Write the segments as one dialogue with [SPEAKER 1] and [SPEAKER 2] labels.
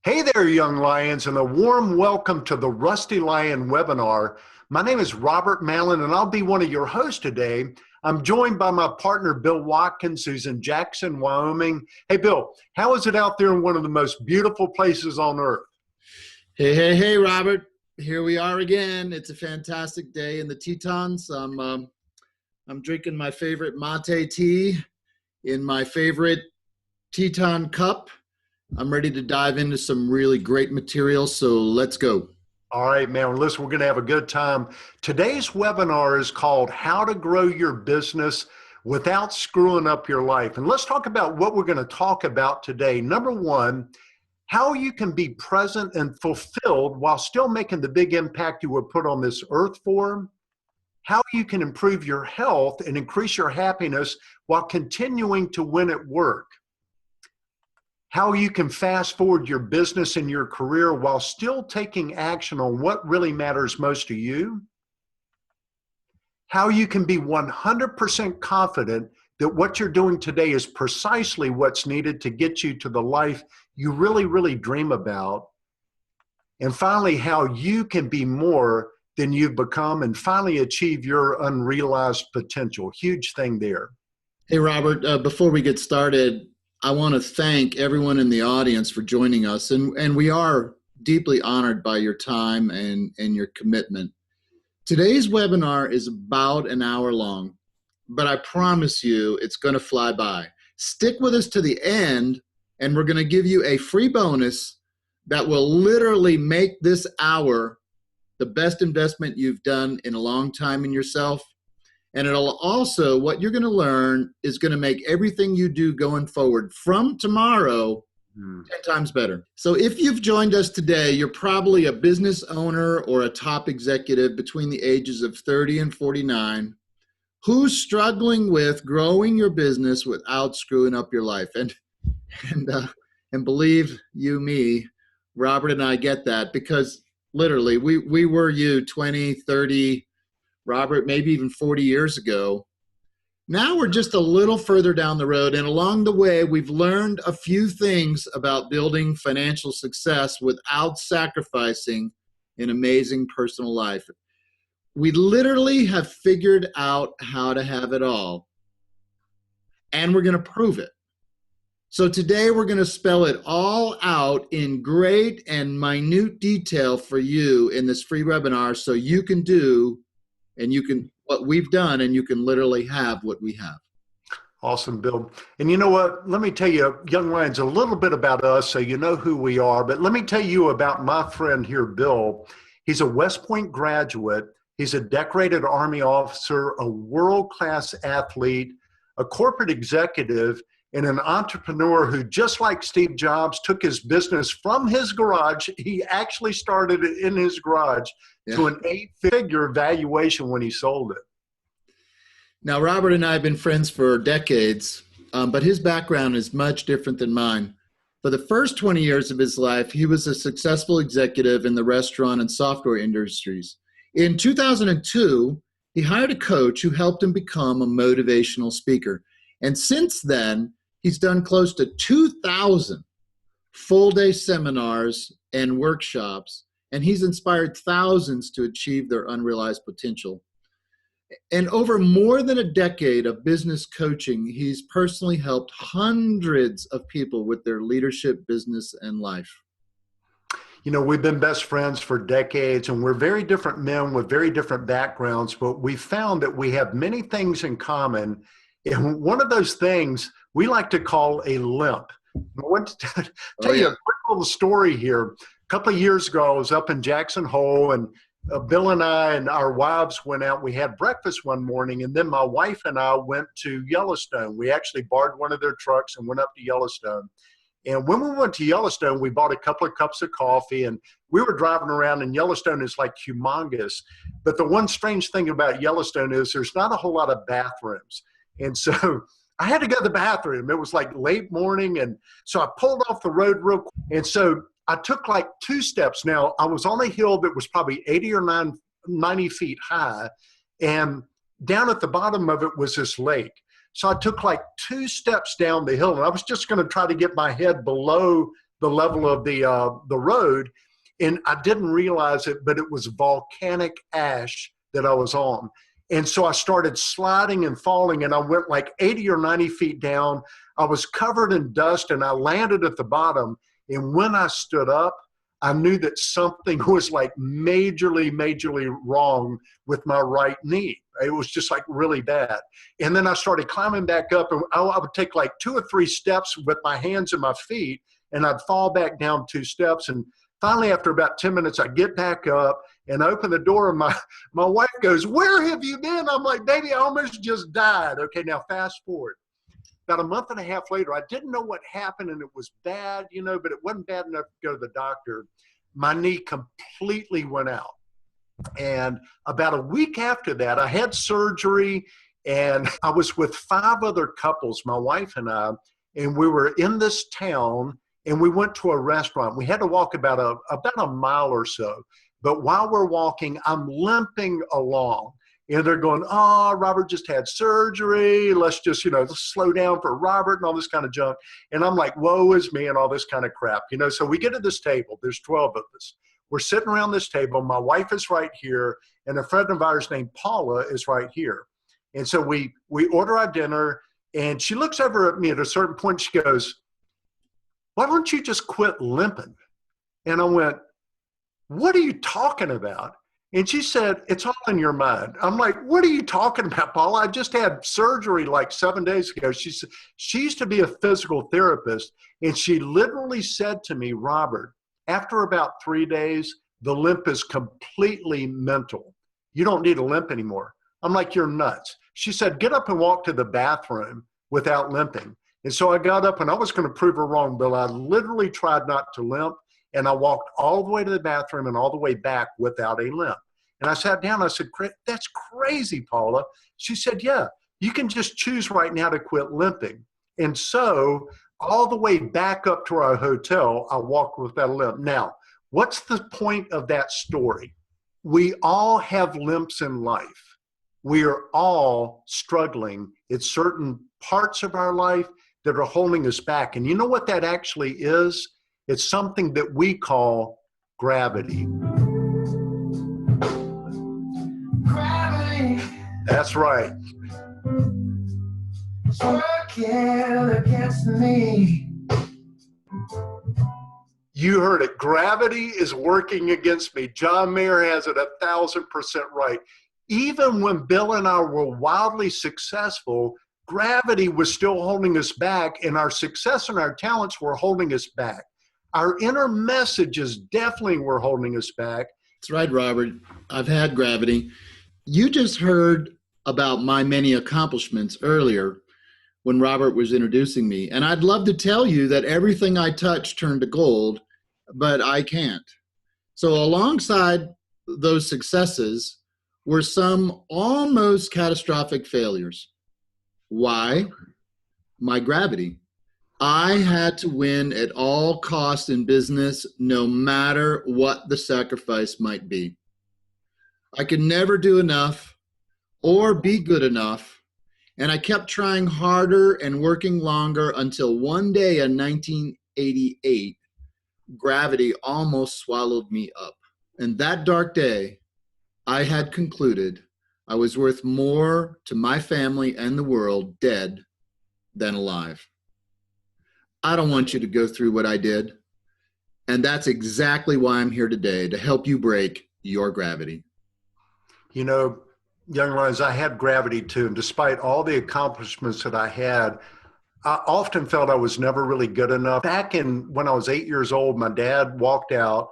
[SPEAKER 1] Hey there, young lions, and a warm welcome to the Rusty Lion webinar. My name is Robert Mallon, and I'll be one of your hosts today. I'm joined by my partner, Bill Watkins, who's in Jackson, Wyoming. Hey, Bill, how is it out there in one of the most beautiful places on earth?
[SPEAKER 2] Hey, Robert. Here we are again. It's a fantastic day in the Tetons. I'm drinking my favorite mate tea in my favorite Teton cup. I'm ready to dive into some really great material, so let's go.
[SPEAKER 1] All right, man. Listen, we're going to have a good time. Today's webinar is called How to Grow Your Business Without Screwing Up Your Life. And let's talk about what we're going to talk about today. Number one, how you can be present and fulfilled while still making the big impact you were put on this earth for. How you can improve your health and increase your happiness while continuing to win at work. How you can fast forward your business and your career while still taking action on what really matters most to you. How you can be 100% confident that what you're doing today is precisely what's needed to get you to the life you really dream about. And finally, how you can be more than you've become and finally achieve your unrealized potential. Huge thing there.
[SPEAKER 2] Hey, Robert, before we get started, I want to thank everyone in the audience for joining us, and we are deeply honored by your time and your commitment. Today's webinar is about an hour long, but I promise you it's going to fly by. Stick with us to the end, and we're going to give you a free bonus that will literally make this hour the best investment you've done in a long time in yourself. And it'll also, what you're going to learn is going to make everything you do going forward from tomorrow 10 times better. So if you've joined us today, you're probably a business owner or a top executive between the ages of 30 and 49 who's struggling with growing your business without screwing up your life. And believe you me, Robert and I get that, because literally we were you 20, 30, Robert, maybe even 40 years ago. Now we're just a little further down the road, and along the way, we've learned a few things about building financial success without sacrificing an amazing personal life. We literally have figured out how to have it all, and we're going to prove it. So today we're going to spell it all out in great and minute detail for you in this free webinar so you can do and you can what we've done, and you can literally have what we have.
[SPEAKER 1] Awesome, Bill. And you know what? Let me tell you, young lions, a little bit about us so you know who we are. But let me tell you about my friend here, Bill. He's a West Point graduate. He's a decorated Army officer, a world-class athlete, a corporate executive, and an entrepreneur who, just like Steve Jobs, took his business from his garage. He actually started it in his garage to an 8-figure valuation when he sold it.
[SPEAKER 2] Now, Robert and I have been friends for decades, but his background is much different than mine. For the first 20 years of his life, he was a successful executive in the restaurant and software industries. In 2002, he hired a coach who helped him become a motivational speaker. And since then, he's done close to 2,000 full-day seminars and workshops, and he's inspired thousands to achieve their unrealized potential. And over more than a decade of business coaching, he's personally helped hundreds of people with their leadership, business, and life.
[SPEAKER 1] You know, we've been best friends for decades, and we're very different men with very different backgrounds, but we found that we have many things in common. And one of those things we like to call a limp. I want to tell you a quick little story here. A couple of years ago, I was up in Jackson Hole, and Bill and I and our wives went out. We had breakfast one morning, and then my wife and I went to Yellowstone. We actually borrowed one of their trucks and went up to Yellowstone. And when we went to Yellowstone, we bought a couple of cups of coffee, and we were driving around, and Yellowstone is like humongous. But the one strange thing about Yellowstone is there's not a whole lot of bathrooms. And so I had to go to the bathroom. It was like late morning. And so I pulled off the road real quick. And so I took like 2 steps. Now, I was on a hill that was probably 80 or 90 feet high. And down at the bottom of it was this lake. So I took like 2 steps down the hill. And I was just going to try to get my head below the level of the road. And I didn't realize it, but it was volcanic ash that I was on. And so I started sliding and falling, and I went like 80 or 90 feet down. I was covered in dust, and I landed at the bottom. And when I stood up, I knew that something was like majorly wrong with my right knee. It was just like really bad. And then I started climbing back up, and I would take like 2 or 3 steps with my hands and my feet, and I'd fall back down 2 steps. And finally, after about 10 minutes, I get back up and open the door, and my wife goes, "Where have you been?" I'm like, "Baby, I almost just died." Okay, now fast forward. About a month and a half later, I didn't know what happened, and it was bad, but it wasn't bad enough to go to the doctor. My knee completely went out. And about a week after that, I had surgery, and I was with 5 other couples, my wife and I, and we were in this town, and we went to a restaurant. We had to walk about a mile or so. But while we're walking, I'm limping along. And they're going, "Oh, Robert just had surgery. Let's just, let's slow down for Robert," and all this kind of junk. And I'm like, "Woe is me," and all this kind of crap. So we get to this table. There's 12 of us. We're sitting around this table. My wife is right here, and a friend of ours named Paula is right here. And so we order our dinner, and she looks over at me at a certain point. She goes, "Why don't you just quit limping?" And I went, "What are you talking about?" And she said, "It's all in your mind." I'm like, "What are you talking about, Paula? I just had surgery like 7 days ago." She said, she used to be a physical therapist, and she literally said to me, "Robert, after about 3 days, the limp is completely mental. You don't need a limp anymore." I'm like, "You're nuts." She said, "Get up and walk to the bathroom without limping." And so I got up, and I was going to prove her wrong, but I literally tried not to limp. And I walked all the way to the bathroom and all the way back without a limp. And I sat down. I said, "That's crazy, Paula." She said, "Yeah, you can just choose right now to quit limping." And so all the way back up to our hotel, I walked without a limp. Now, what's the point of that story? We all have limps in life. We are all struggling at certain parts of our life that are holding us back. And you know what that actually is? It's something that we call gravity.
[SPEAKER 3] Gravity.
[SPEAKER 1] That's right.
[SPEAKER 3] It's working against me.
[SPEAKER 1] You heard it. Gravity is working against me. John Mayer has it 1,000% right. Even when Bill and I were wildly successful, gravity was still holding us back, and our success and our talents were holding us back. Our inner messages definitely were holding us back.
[SPEAKER 2] That's right, Robert. I've had gravity. You just heard about my many accomplishments earlier when Robert was introducing me. And I'd love to tell you that everything I touch turned to gold, but I can't. So alongside those successes were some almost catastrophic failures. Why? My gravity. I had to win at all costs in business, no matter what the sacrifice might be. I could never do enough or be good enough, and I kept trying harder and working longer until one day in 1988, gravity almost swallowed me up. And that dark day, I had concluded I was worth more to my family and the world dead than alive. I don't want you to go through what I did. And that's exactly why I'm here today, to help you break your gravity.
[SPEAKER 1] Young Lions, I had gravity too. And despite all the accomplishments that I had, I often felt I was never really good enough. Back when I was 8 years old, my dad walked out,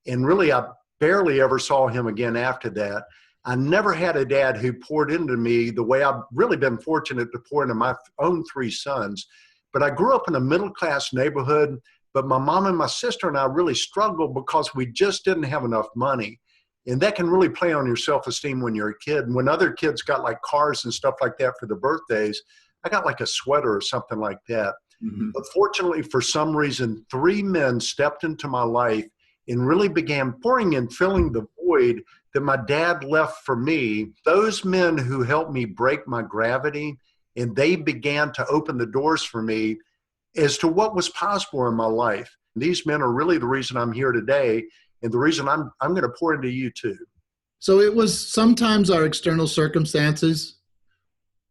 [SPEAKER 1] and really I barely ever saw him again after that. I never had a dad who poured into me the way I've really been fortunate to pour into my own 3 sons. But I grew up in a middle-class neighborhood, but my mom and my sister and I really struggled because we just didn't have enough money. And that can really play on your self-esteem when you're a kid. And when other kids got like cars and stuff like that for their birthdays, I got like a sweater or something like that. Mm-hmm. But fortunately, for some reason, 3 men stepped into my life and really began pouring and filling the void that my dad left for me. Those men who helped me break my gravity, and they began to open the doors for me as to what was possible in my life. These men are really the reason I'm here today, and the reason I'm going to pour into you too.
[SPEAKER 2] So it was sometimes our external circumstances,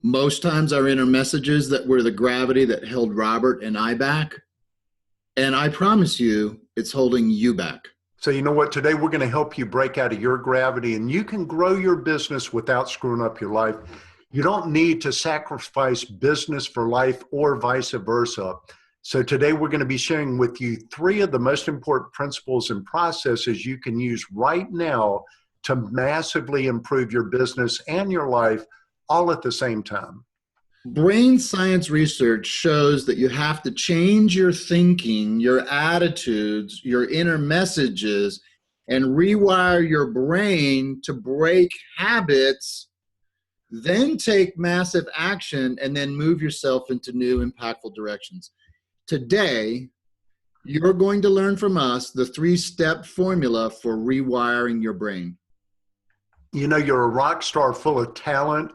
[SPEAKER 2] most times our inner messages that were the gravity that held Robert and I back. And I promise you, it's holding you back.
[SPEAKER 1] So you know what? Today we're going to help you break out of your gravity, and you can grow your business without screwing up your life. You don't need to sacrifice business for life or vice versa. So today we're going to be sharing with you 3 of the most important principles and processes you can use right now to massively improve your business and your life all at the same time.
[SPEAKER 2] Brain science research shows that you have to change your thinking, your attitudes, your inner messages, and rewire your brain to break habits, then take massive action, and then move yourself into new impactful directions. Today, you're going to learn from us the 3-step formula for rewiring your brain.
[SPEAKER 1] You know, you're a rock star full of talent,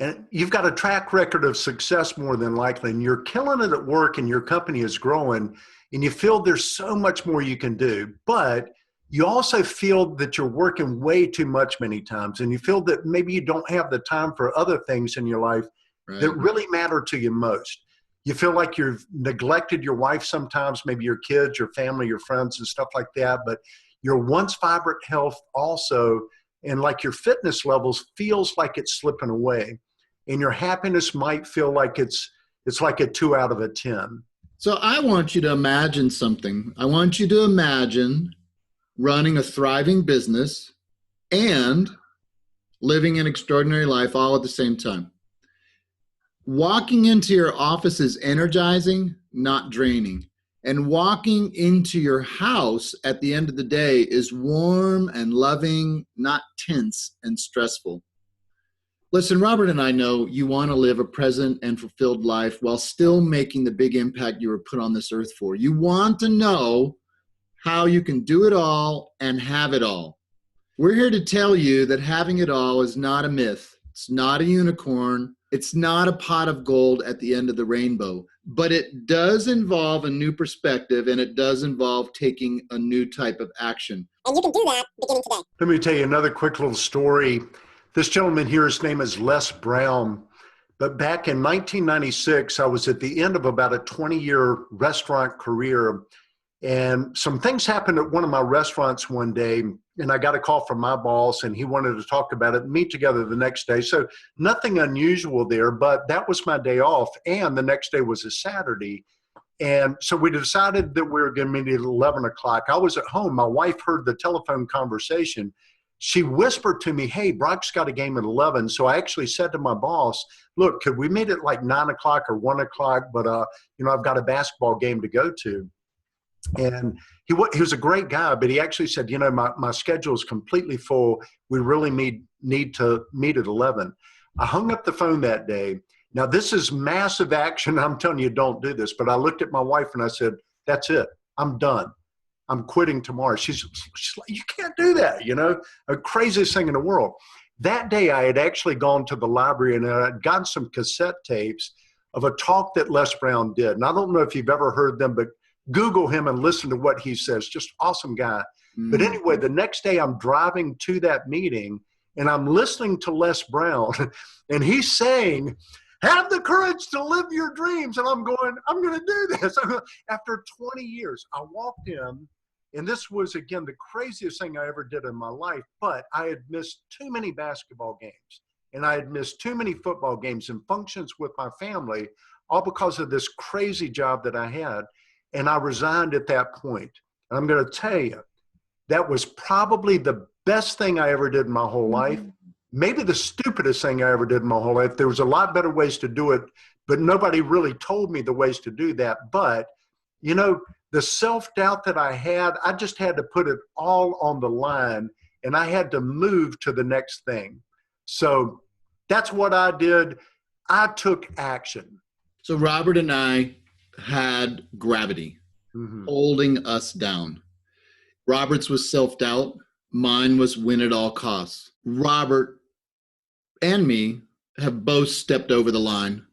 [SPEAKER 1] and you've got a track record of success more than likely, and you're killing it at work and your company is growing, and you feel there's so much more you can do. But you also feel that you're working way too much many times, and you feel that maybe you don't have the time for other things in your life that really matter to you most. You feel like you've neglected your wife sometimes, maybe your kids, your family, your friends, and stuff like that. But your once vibrant health also, and like your fitness levels, feels like it's slipping away. And your happiness might feel like it's like a 2 out of 10.
[SPEAKER 2] So I want you to imagine something. I want you to imagine running a thriving business and living an extraordinary life all at the same time. Walking into your office is energizing, not draining. And walking into your house at the end of the day is warm and loving, not tense and stressful. Listen, Robert and I know you want to live a present and fulfilled life while still making the big impact you were put on this earth for. You want to know how you can do it all and have it all. We're here to tell you that having it all is not a myth. It's not a unicorn. It's not a pot of gold at the end of the rainbow, but it does involve a new perspective, and it does involve taking a new type of action.
[SPEAKER 4] And you can do that beginning today.
[SPEAKER 1] Let me tell you another quick little story. This gentleman here, his name is Les Brown. But back in 1996, I was at the end of about a 20-year restaurant career. And some things happened at one of my restaurants one day, and I got a call from my boss, and he wanted to talk about it and meet together the next day. So nothing unusual there, but that was my day off, and the next day was a Saturday. And so we decided that we were going to meet at 11 o'clock. I was at home. My wife heard the telephone conversation. She whispered to me, "Hey, Brock's got a game at 11. So I actually said to my boss, "Look, could we meet at like 9 o'clock or 1 o'clock? But, I've got a basketball game to go to." And he was a great guy, but he actually said, my schedule is completely full. We really need to meet at 11. I hung up the phone that day. Now, this is massive action. I'm telling you, don't do this. But I looked at my wife and I said, "That's it. I'm done. I'm quitting tomorrow." She's like, "You can't do that, a craziest thing in the world." That day, I had actually gone to the library and I had gotten some cassette tapes of a talk that Les Brown did. And I don't know if you've ever heard them, but Google him and listen to what he says. Just awesome guy. But anyway, the next day I'm driving to that meeting and I'm listening to Les Brown and he's saying, "Have the courage to live your dreams." And I'm going, I'm going to do this. After 20 years, I walked in, and this was, again, the craziest thing I ever did in my life, but I had missed too many basketball games and I had missed too many football games and functions with my family, all because of this crazy job that I had. And I resigned at that point. And I'm going to tell you, that was probably the best thing I ever did in my whole life. Maybe the stupidest thing I ever did in my whole life. There was a lot better ways to do it, but nobody really told me the ways to do that. But, the self-doubt that I had, I just had to put it all on the line, and I had to move to the next thing. So that's what I did. I took action.
[SPEAKER 2] So Robert and I had gravity holding us down. Robert's was self-doubt. Mine was win at all costs. Robert and me have both stepped over the line.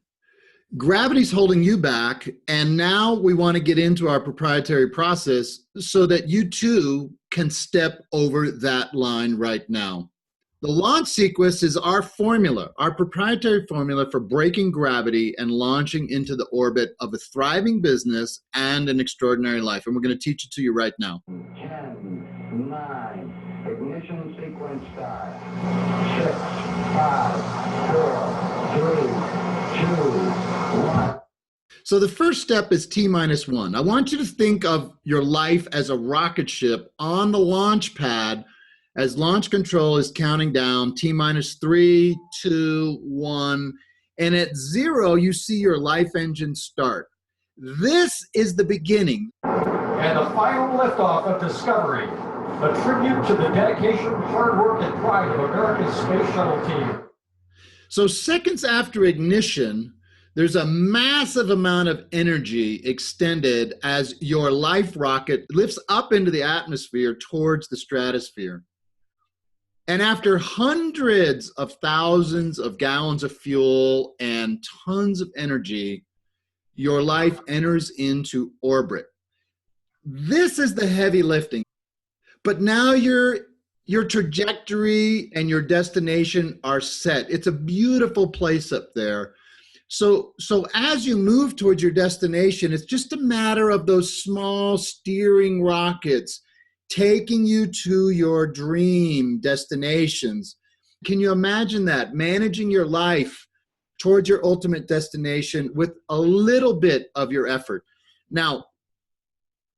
[SPEAKER 2] Gravity's holding you back, and now we want to get into our proprietary process so that you too can step over that line right now. The launch sequence is our formula, our proprietary formula for breaking gravity and launching into the orbit of a thriving business and an extraordinary life. And we're going to teach it to you right now.
[SPEAKER 3] 10, 9, ignition sequence start. 6, 5, 4, 3, 2, 1.
[SPEAKER 2] So the first step is T-1. I want you to think of your life as a rocket ship on the launch pad as launch control is counting down T-3, 2, 1, and at 0, you see your life engine start. This is the beginning.
[SPEAKER 4] And the final liftoff of Discovery, a tribute to the dedication, hard work, and pride of America's space shuttle team.
[SPEAKER 2] So seconds after ignition, there's a massive amount of energy extended as your life rocket lifts up into the atmosphere towards the stratosphere. And after hundreds of thousands of gallons of fuel and tons of energy, your life enters into orbit. This is the heavy lifting. But now your trajectory and your destination are set. It's a beautiful place up there. So as you move towards your destination, it's just a matter of those small steering rockets taking you to your dream destinations. Can you imagine that? Managing your life towards your ultimate destination with a little bit of your effort. Now,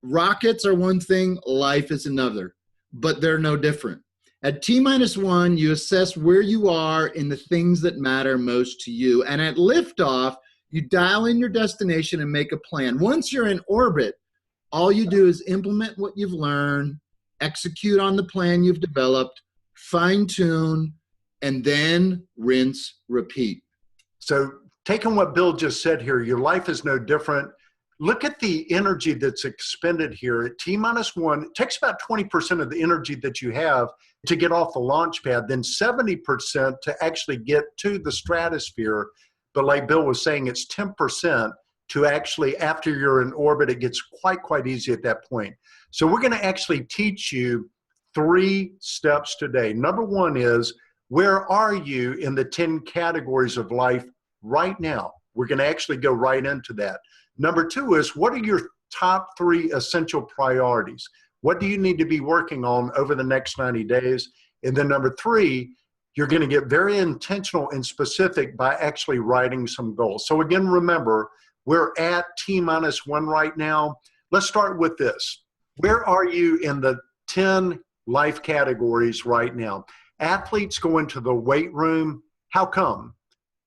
[SPEAKER 2] rockets are one thing, life is another, but they're no different. At T-1, you assess where you are in the things that matter most to you. And at liftoff, you dial in your destination and make a plan. Once you're in orbit, all you do is implement what you've learned, execute on the plan you've developed, fine-tune, and then rinse, repeat.
[SPEAKER 1] So taking what Bill just said here, your life is no different. Look at the energy that's expended here at T-1. It takes about 20% of the energy that you have to get off the launch pad, then 70% to actually get to the stratosphere. But like Bill was saying, it's 10% to actually, after you're in orbit, it gets quite easy at that point. So we're going to actually teach you 3 steps today. Number 1 is, where are you in the 10 categories of life right now? We're going to actually go right into that. Number 2 is, what are your top 3 essential priorities? What do you need to be working on over the next 90 days? And then number 3, you're going to get very intentional and specific by actually writing some goals. So again, remember, we're at T-1 right now. Let's start with this. Where are you in the 10 life categories right now? Athletes go into the weight room. How come?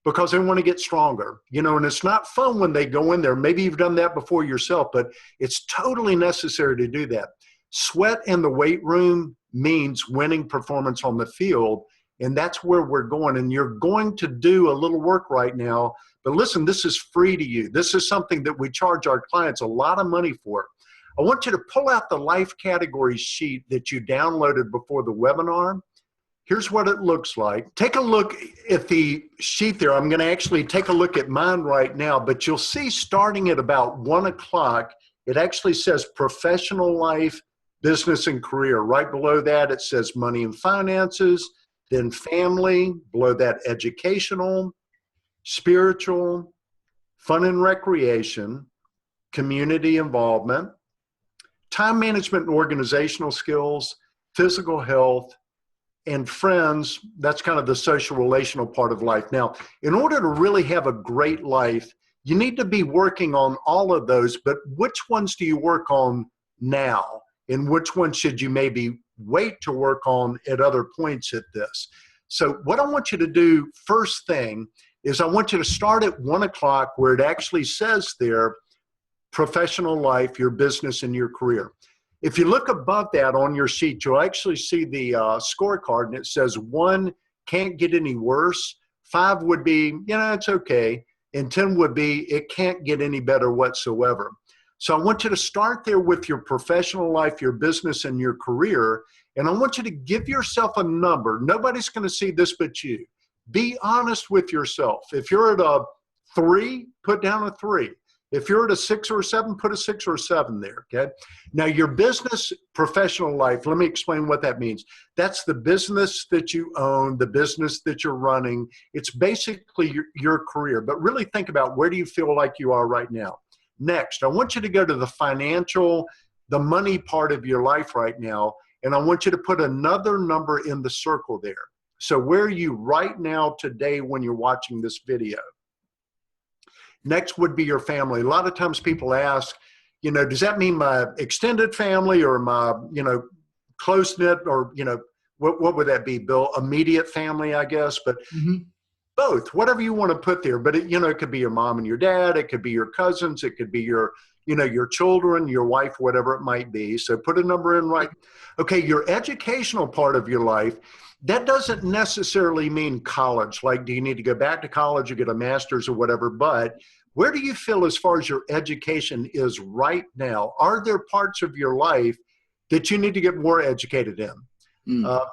[SPEAKER 1] Because they want to get stronger, and it's not fun when they go in there. Maybe you've done that before yourself, but it's totally necessary to do that. Sweat in the weight room means winning performance on the field, and that's where we're going. And you're going to do a little work right now, but listen, this is free to you. This is something that we charge our clients a lot of money for. I want you to pull out the life categories sheet that you downloaded before the webinar. Here's what it looks like. Take a look at the sheet there. I'm going to actually take a look at mine right now, but you'll see starting at about 1 o'clock, it actually says professional life, business and career. Right below that, it says money and finances, then family, below that educational, spiritual, fun and recreation, community involvement, time management and organizational skills, physical health, and friends. That's kind of the social relational part of life. Now, in order to really have a great life, you need to be working on all of those, but which ones do you work on now? And which ones should you maybe wait to work on at other points at this? So what I want you to do first thing is I want you to start at 1 o'clock where it actually says there, professional life, your business, and your career. If you look above that on your sheet, you'll actually see the scorecard, and it says 1 can't get any worse, 5 would be, it's okay, and 10 would be it can't get any better whatsoever. So I want you to start there with your professional life, your business, and your career, and I want you to give yourself a number. Nobody's going to see this but you. Be honest with yourself. If you're at a 3, put down a 3. If you're at a 6 or a 7, put a 6 or a 7 there, okay? Now, your business professional life, let me explain what that means. That's the business that you own, the business that you're running. It's basically your career. But really think about, where do you feel like you are right now? Next, I want you to go to the financial, the money part of your life right now, and I want you to put another number in the circle there. So where are you right now today when you're watching this video? Next would be your family. A lot of times people ask, does that mean my extended family or my, close-knit, or, what would that be, Bill? Immediate family, I guess, but both, whatever you want to put there. But, it could be your mom and your dad. It could be your cousins. It could be your, your children, your wife, whatever it might be. So put a number in right. Okay, your educational part of your life, that doesn't necessarily mean college. Like, do you need to go back to college or get a master's or whatever? But where do you feel as far as your education is right now? Are there parts of your life that you need to get more educated in?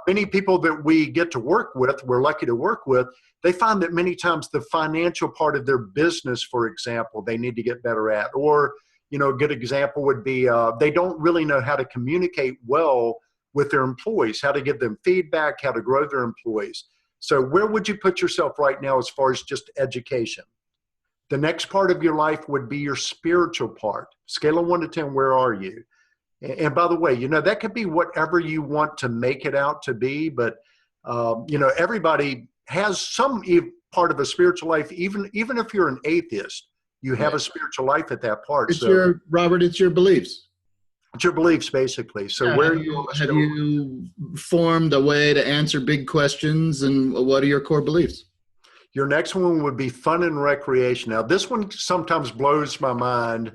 [SPEAKER 1] Many people that we get to work with, we're lucky to work with, they find that many times the financial part of their business, for example, they need to get better at. Or, a good example would be they don't really know how to communicate well with their employees, how to give them feedback, how to grow their employees. So where would you put yourself right now as far as just education? The next part of your life would be your spiritual part. Scale of 1 to 10, where are you? And by the way, that could be whatever you want to make it out to be, but everybody has some part of a spiritual life. Even if you're an atheist, you have a spiritual life at that part.
[SPEAKER 2] It's it's your beliefs.
[SPEAKER 1] It's your beliefs, basically. So where
[SPEAKER 2] have you formed a way to answer big questions, and what are your core beliefs?
[SPEAKER 1] Your next one would be fun and recreation. Now, this one sometimes blows my mind.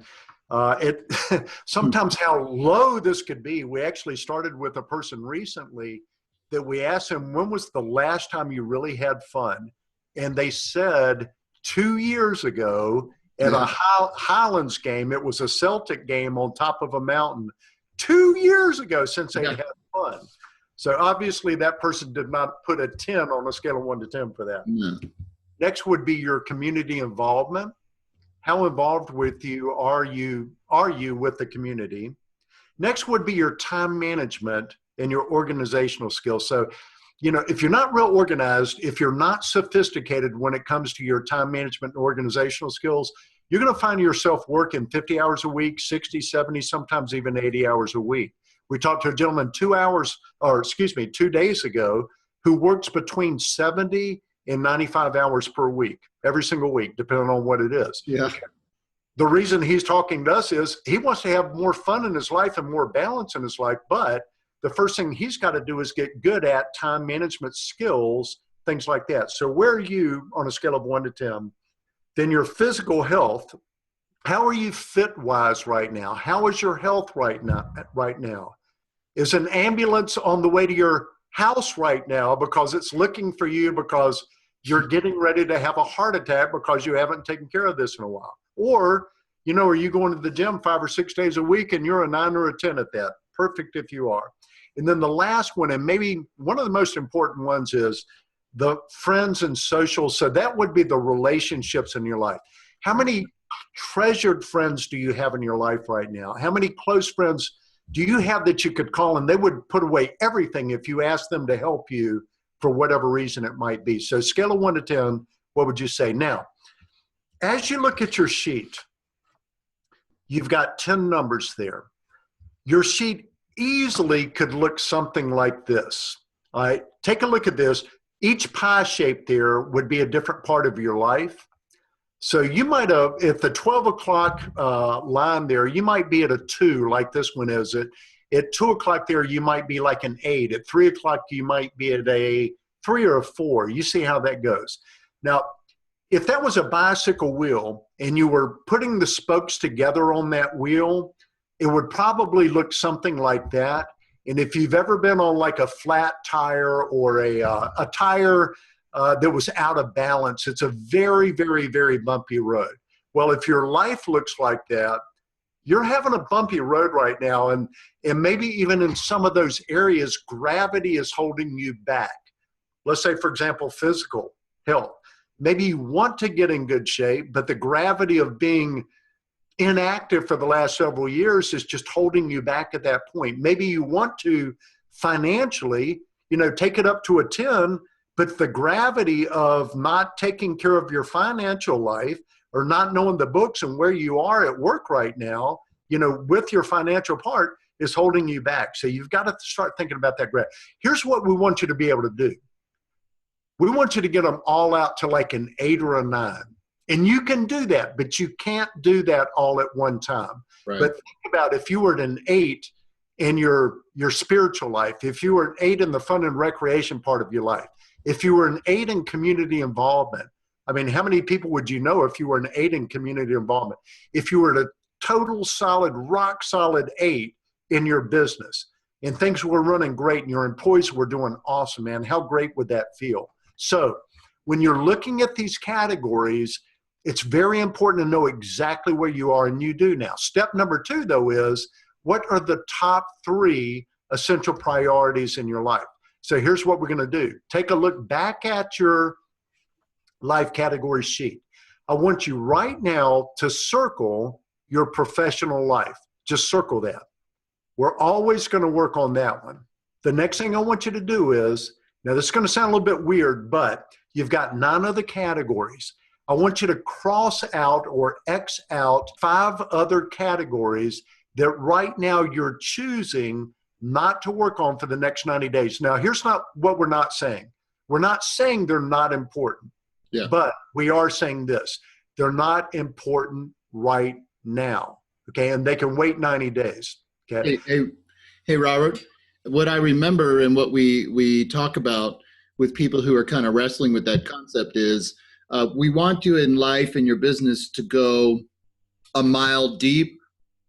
[SPEAKER 1] Sometimes how low this could be. We actually started with a person recently that we asked them, when was the last time you really had fun? And they said 2 years ago at a Highlands game. It was a Celtic game on top of a mountain 2 years ago since they had fun. So obviously that person did not put a 10 on a scale of 1 to 10 for that.
[SPEAKER 2] No.
[SPEAKER 1] Next would be your community involvement. How involved with you are you with the community? Next would be your time management and your organizational skills. So, if you're not real organized, if you're not sophisticated when it comes to your time management and organizational skills, you're going to find yourself working 50 hours a week, 60, 70, sometimes even 80 hours a week. We talked to a gentleman 2 days ago, who works between 70 and 95 hours per week, every single week, depending on what it is.
[SPEAKER 2] Yeah.
[SPEAKER 1] The reason he's talking to us is he wants to have more fun in his life and more balance in his life, but the first thing he's got to do is get good at time management skills, things like that. So where are you on a scale of 1 to 10? Then your physical health. How are you fit-wise right now? How is your health right now? Is an ambulance on the way to your house right now because it's looking for you because you're getting ready to have a heart attack because you haven't taken care of this in a while? Or, are you going to the gym 5 or 6 days a week and you're a 9 or a 10 at that? Perfect if you are. And then the last one, and maybe one of the most important ones, is the friends and social. So that would be the relationships in your life. How many treasured friends do you have in your life right now? How many close friends do you have that you could call and they would put away everything if you asked them to help you for whatever reason it might be? So scale of 1 to 10, what would you say? Now, as you look at your sheet, you've got 10 numbers there. Your sheet easily could look something like this. All right, take a look at this. Each pie shape there would be a different part of your life. So you might have, if the 12 o'clock line there, you might be at a 2 like this one is. At 2 o'clock there, you might be like an 8. At 3 o'clock, you might be at a 3 or a 4. You see how that goes. Now, if that was a bicycle wheel and you were putting the spokes together on that wheel, it would probably look something like that. And if you've ever been on like a flat tire or a tire that was out of balance, it's a very, very, very bumpy road. Well, if your life looks like that, you're having a bumpy road right now. And maybe even in some of those areas, gravity is holding you back. Let's say, for example, physical health. Maybe you want to get in good shape, but the gravity of being inactive for the last several years is just holding you back at that point. Maybe you want to financially, take it up to a 10, but the gravity of not taking care of your financial life or not knowing the books and where you are at work right now, with your financial part is holding you back. So you've got to start thinking about that gravity. Here's what we want you to be able to do. We want you to get them all out to like an 8 or a 9. And you can do that, but you can't do that all at one time.
[SPEAKER 2] Right.
[SPEAKER 1] But think about if you were at an 8 in your spiritual life, if you were an 8 in the fun and recreation part of your life, if you were an 8 in community involvement, I mean, how many people would you know if you were an 8 in community involvement? If you were at a total solid, rock solid 8 in your business and things were running great and your employees were doing awesome, man, how great would that feel? So when you're looking at these categories, it's very important to know exactly where you are, and you do now. Step number 2, though, is what are the top 3 essential priorities in your life? So here's what we're going to do. Take a look back at your life category sheet. I want you right now to circle your professional life. Just circle that. We're always going to work on that one. The next thing I want you to do is, now this is going to sound a little bit weird, but you've got 9 other categories. I want you to cross out or X out 5 other categories that right now you're choosing not to work on for the next 90 days. Now, here's not what we're not saying. We're not saying they're not important, but we are saying this. They're not important right now, okay? And they can wait 90 days, okay?
[SPEAKER 2] Hey, Robert, what I remember and what we talk about with people who are kind of wrestling with that concept is we want you in life and your business to go a mile deep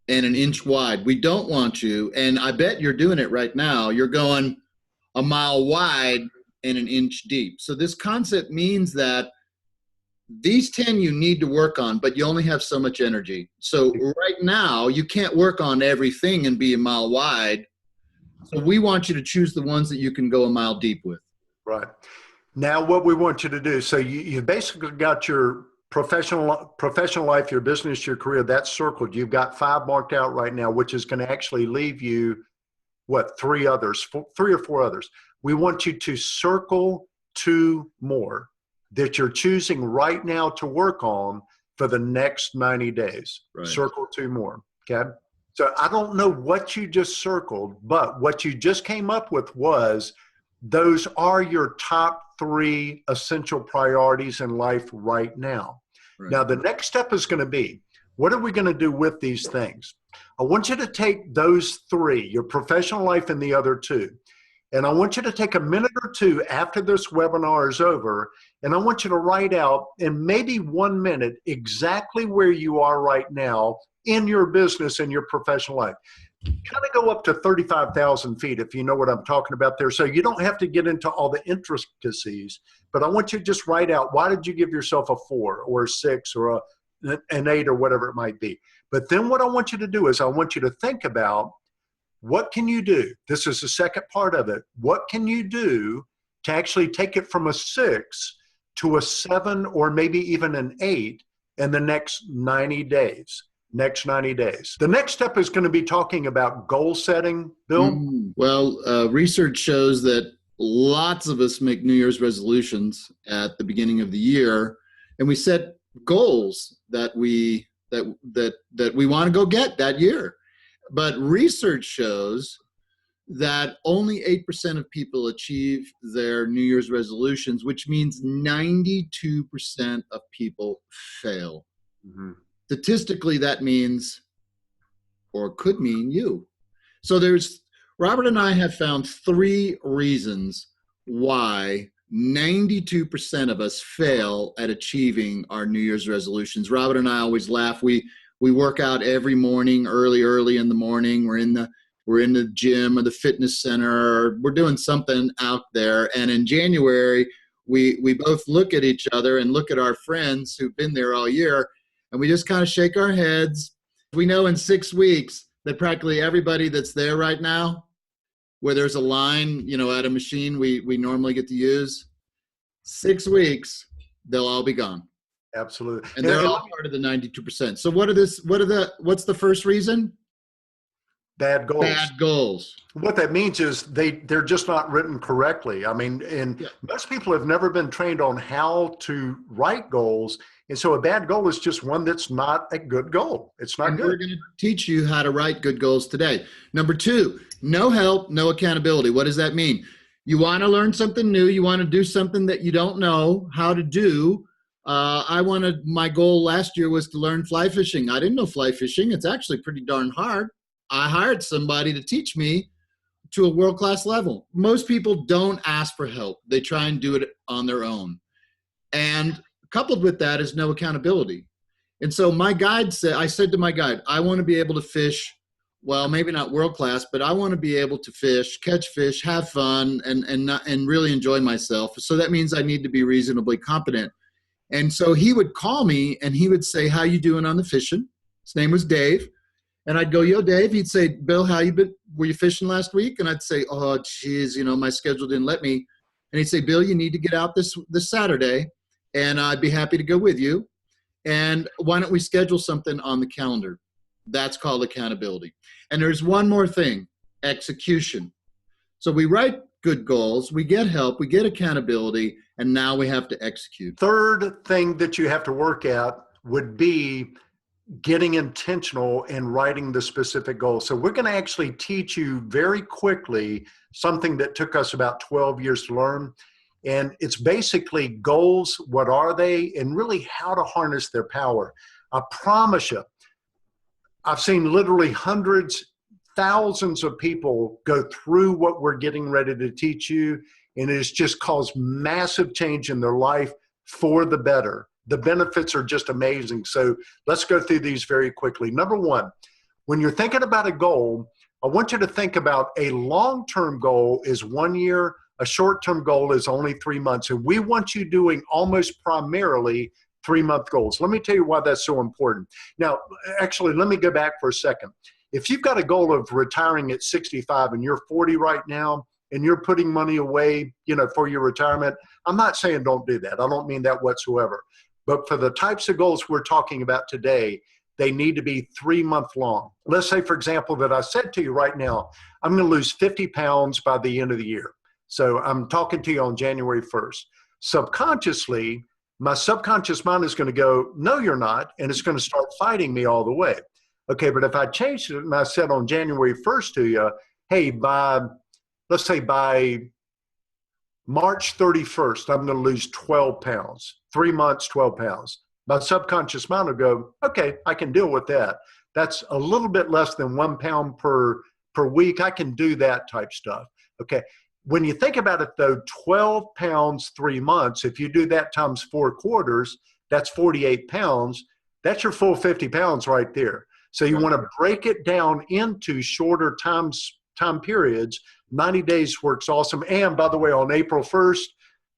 [SPEAKER 2] and an inch wide. We don't want you, and I bet you're doing it right now, you're going a mile wide and an inch deep. So this concept means that these 10 you need to work on, but you only have so much energy. So right now, you can't work on everything and be a mile wide. So we want you to choose the ones that you can go a mile deep with.
[SPEAKER 1] Right. Now what we want you to do, so you basically got your professional life, your business, your career, that's circled. You've got 5 marked out right now, which is going to actually leave you, 3 or 4 others. We want you to circle 2 more that you're choosing right now to work on for the next 90 days. Right. Circle 2 more, okay? So I don't know what you just circled, but what you just came up with was those are your top 3 essential priorities in life right now. Right. Now, the next step is going to be, what are we going to do with these things? I want you to take those 3, your professional life and the other 2, and I want you to take a minute or 2 after this webinar is over, and I want you to write out in maybe 1 minute exactly where you are right now in your business and your professional life. Kind of go up to 35,000 feet, if you know what I'm talking about there. So you don't have to get into all the intricacies, but I want you to just write out, why did you give yourself a 4 or a 6 or an 8 or whatever it might be. But then what I want you to do is I want you to think about, what can you do? This is the second part of it. What can you do to actually take it from a 6 to a 7 or maybe even an 8 in the next 90 days? Next 90 days. The next step is going to be talking about goal setting, Bill.
[SPEAKER 2] Well, research shows that lots of us make New Year's resolutions at the beginning of the year, and we set goals that we want to go get that year. But research shows that only 8% of people achieve their New Year's resolutions, which means 92% of people fail. Mm-hmm. Statistically, that means, or could mean, you. So Robert and I have found 3 reasons why 92% of us fail at achieving our New Year's resolutions. Robert and I always laugh. We work out every morning, early in the morning. We're in the gym or the fitness center, or we're doing something out there. And in January, we both look at each other and look at our friends who've been there all year, and we just kind of shake our heads. We know in 6 weeks that practically everybody that's there right now, where there's a line, at a machine we normally get to use, 6 weeks, they'll all be gone.
[SPEAKER 1] Absolutely.
[SPEAKER 2] And they're all part of the 92%. So what's the first reason?
[SPEAKER 1] Bad goals.
[SPEAKER 2] Bad goals.
[SPEAKER 1] What that means is they're just not written correctly. I mean, and most people have never been trained on how to write goals. And so a bad goal is just one that's not a good goal. It's not good.
[SPEAKER 2] We're going to teach you how to write good goals today. Number 2, no help, no accountability. What does that mean? You want to learn something new. You want to do something that you don't know how to do. My goal last year was to learn fly fishing. I didn't know fly fishing. It's actually pretty darn hard. I hired somebody to teach me to a world-class level. Most people don't ask for help. They try and do it on their own. And coupled with that is no accountability. And so I said to my guide, I want to be able to fish, well, maybe not world-class, but I want to be able to fish, catch fish, have fun, and really enjoy myself. So that means I need to be reasonably competent. And so he would call me and he would say, how you doing on the fishing? His name was Dave. And I'd go, yo, Dave. He'd say, Bill, how you been? Were you fishing last week? And I'd say, oh, geez, my schedule didn't let me. And he'd say, Bill, you need to get out this Saturday, and I'd be happy to go with you. And why don't we schedule something on the calendar? That's called accountability. And there's one more thing, execution. So we write good goals, we get help, we get accountability, and now we have to execute.
[SPEAKER 1] Third thing that you have to work at would be getting intentional and writing the specific goals. So we're going to actually teach you very quickly something that took us about 12 years to learn. And it's basically goals, what are they, and really how to harness their power. I promise you, I've seen literally hundreds, thousands of people go through what we're getting ready to teach you, and it has just caused massive change in their life for the better. The benefits are just amazing. So let's go through these very quickly. Number 1, when you're thinking about a goal, I want you to think about a long-term goal is 1 year, a short-term goal is only 3 months. And we want you doing almost primarily 3-month goals. Let me tell you why that's so important. Now, actually, let me go back for a second. If you've got a goal of retiring at 65 and you're 40 right now, and you're putting money away, for your retirement, I'm not saying don't do that. I don't mean that whatsoever. But for the types of goals we're talking about today, they need to be 3-month long. Let's say, for example, that I said to you right now, I'm going to lose 50 pounds by the end of the year. So I'm talking to you on January 1st. Subconsciously, my subconscious mind is going to go, no, you're not. And it's going to start fighting me all the way. Okay, but if I changed it and I said on January 1st to you, hey, let's say by March 31st, I'm going to lose 12 pounds, 3 months, 12 pounds. My subconscious mind will go, okay, I can deal with that. That's a little bit less than 1 pound per week. I can do that type stuff. Okay. When you think about it though, 12 pounds, 3 months, if you do that times 4 quarters, that's 48 pounds. That's your full 50 pounds right there. So you want to break it down into shorter time periods. 90 days works awesome. And by the way, on April 1st,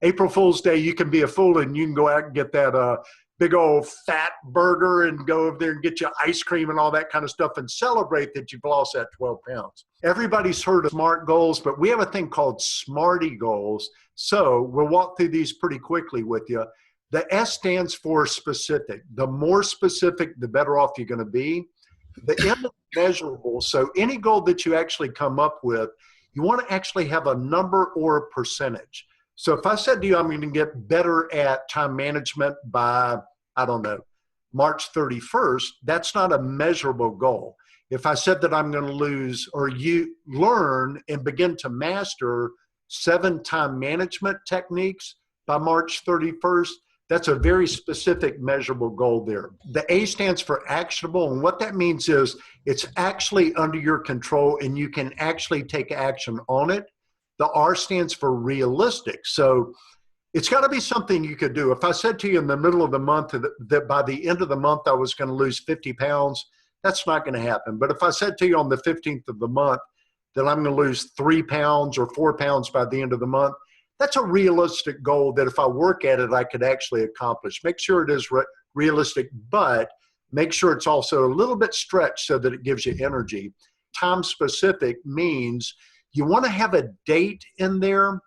[SPEAKER 1] April Fool's Day, you can be a fool and you can go out and get that big old fat burger and go over there and get you ice cream and all that kind of stuff and celebrate that you've lost that 12 pounds. Everybody's heard of SMART goals, but we have a thing called SMARTY goals. So we'll walk through these pretty quickly with you. The S stands for specific. The more specific, the better off you're going to be. The M is measurable. So any goal that you actually come up with, you want to actually have a number or a percentage. So if I said to you, I'm going to get better at time management by, I don't know, March 31st, that's not a measurable goal. If I said that I'm going to lose or you learn and begin to master 7 time management techniques by March 31st, that's a very specific measurable goal there. The A stands for actionable. And what that means is it's actually under your control and you can actually take action on it. The R stands for realistic. So it's got to be something you could do. If I said to you in the middle of the month that by the end of the month I was going to lose 50 pounds, that's not going to happen. But if I said to you on the 15th of the month that I'm going to lose 3 pounds or 4 pounds by the end of the month, that's a realistic goal that if I work at it, I could actually accomplish. Make sure it is realistic, but make sure it's also a little bit stretched so that it gives you energy. Time specific means you want to have a date in there.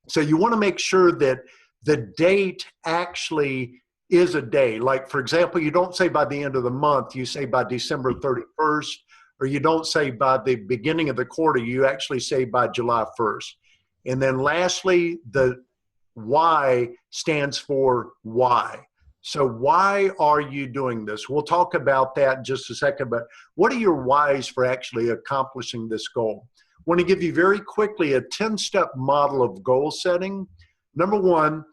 [SPEAKER 1] So you want to make sure that the date actually is a day. Like, for example, you don't say by the end of the month, you say by December 31st, or you don't say by the beginning of the quarter, you actually say by July 1st. And then lastly, the Y stands for why. So why are you doing this? We'll talk about that in just a second, but what are your whys for actually accomplishing this goal? I want to give you very quickly a 10-step model of goal setting. Number one,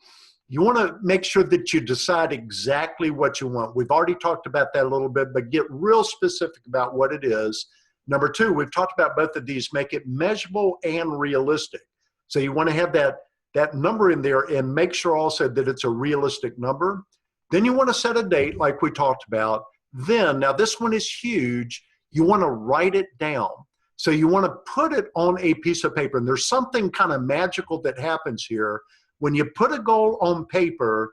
[SPEAKER 1] you want to make sure that you decide exactly what you want. We've already talked about that a little bit, but get real specific about what it is. Number two, we've talked about both of these, make it measurable and realistic. So you want to have that number in there and make sure also that it's a realistic number. Then you want to set a date like we talked about. Then, now this one is huge, you want to write it down. So you want to put it on a piece of paper. And there's something kind of magical that happens here. When you put a goal on paper,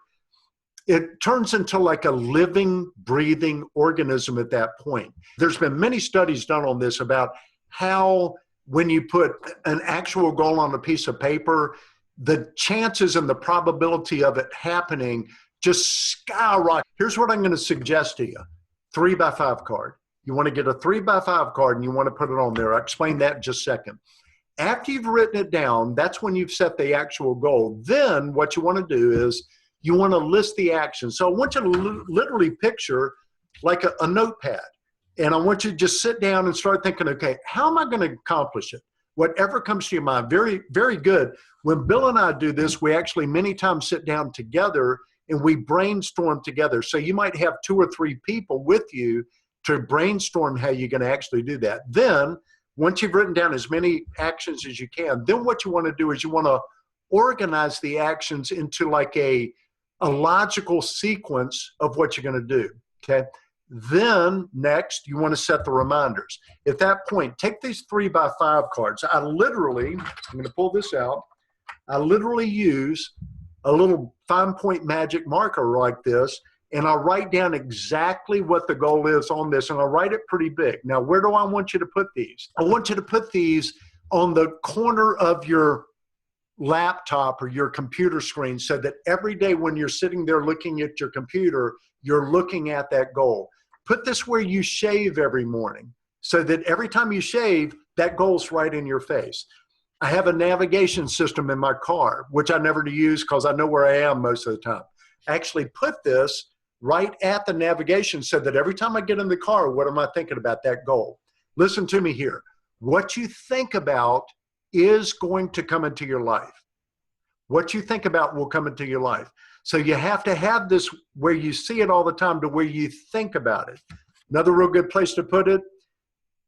[SPEAKER 1] it turns into like a living, breathing organism at that point. There's been many studies done on this about how when you put an actual goal on a piece of paper, the chances and the probability of it happening just skyrocket. Here's what I'm going to suggest to you. 3x5 card. You want to get a 3x5 card and you want to put it on there. I'll explain that in just a second. After you've written it down, that's when you've set the actual goal. Then what you want to do is you want to list the actions. So I want you to literally picture like a notepad. And I want you to just sit down and start thinking, okay, how am I going to accomplish it? Whatever comes to your mind. Very, very good. When Bill and I do this, we actually many times sit down together and we brainstorm together. So you might have 2 or 3 people with you to brainstorm how you're going to actually do that. Then, once you've written down as many actions as you can, then what you want to do is you want to organize the actions into like a logical sequence of what you're going to do, okay? Then, next, you want to set the reminders. At that point, take these 3x5 cards. I'm going to pull this out. I literally use a little fine point magic marker like this, and I'll write down exactly what the goal is on this, and I'll write it pretty big. Now, where do I want you to put these? I want you to put these on the corner of your laptop or your computer screen so that every day when you're sitting there looking at your computer, you're looking at that goal. Put this where you shave every morning so that every time you shave, that goal's right in your face. I have a navigation system in my car, which I never use because I know where I am most of the time. I actually put this right at the navigation so that every time I get in the car, what am I thinking about? That goal. Listen to me here. What you think about is going to come into your life. What you think about will come into your life. So you have to have this where you see it all the time to where you think about it. Another real good place to put it,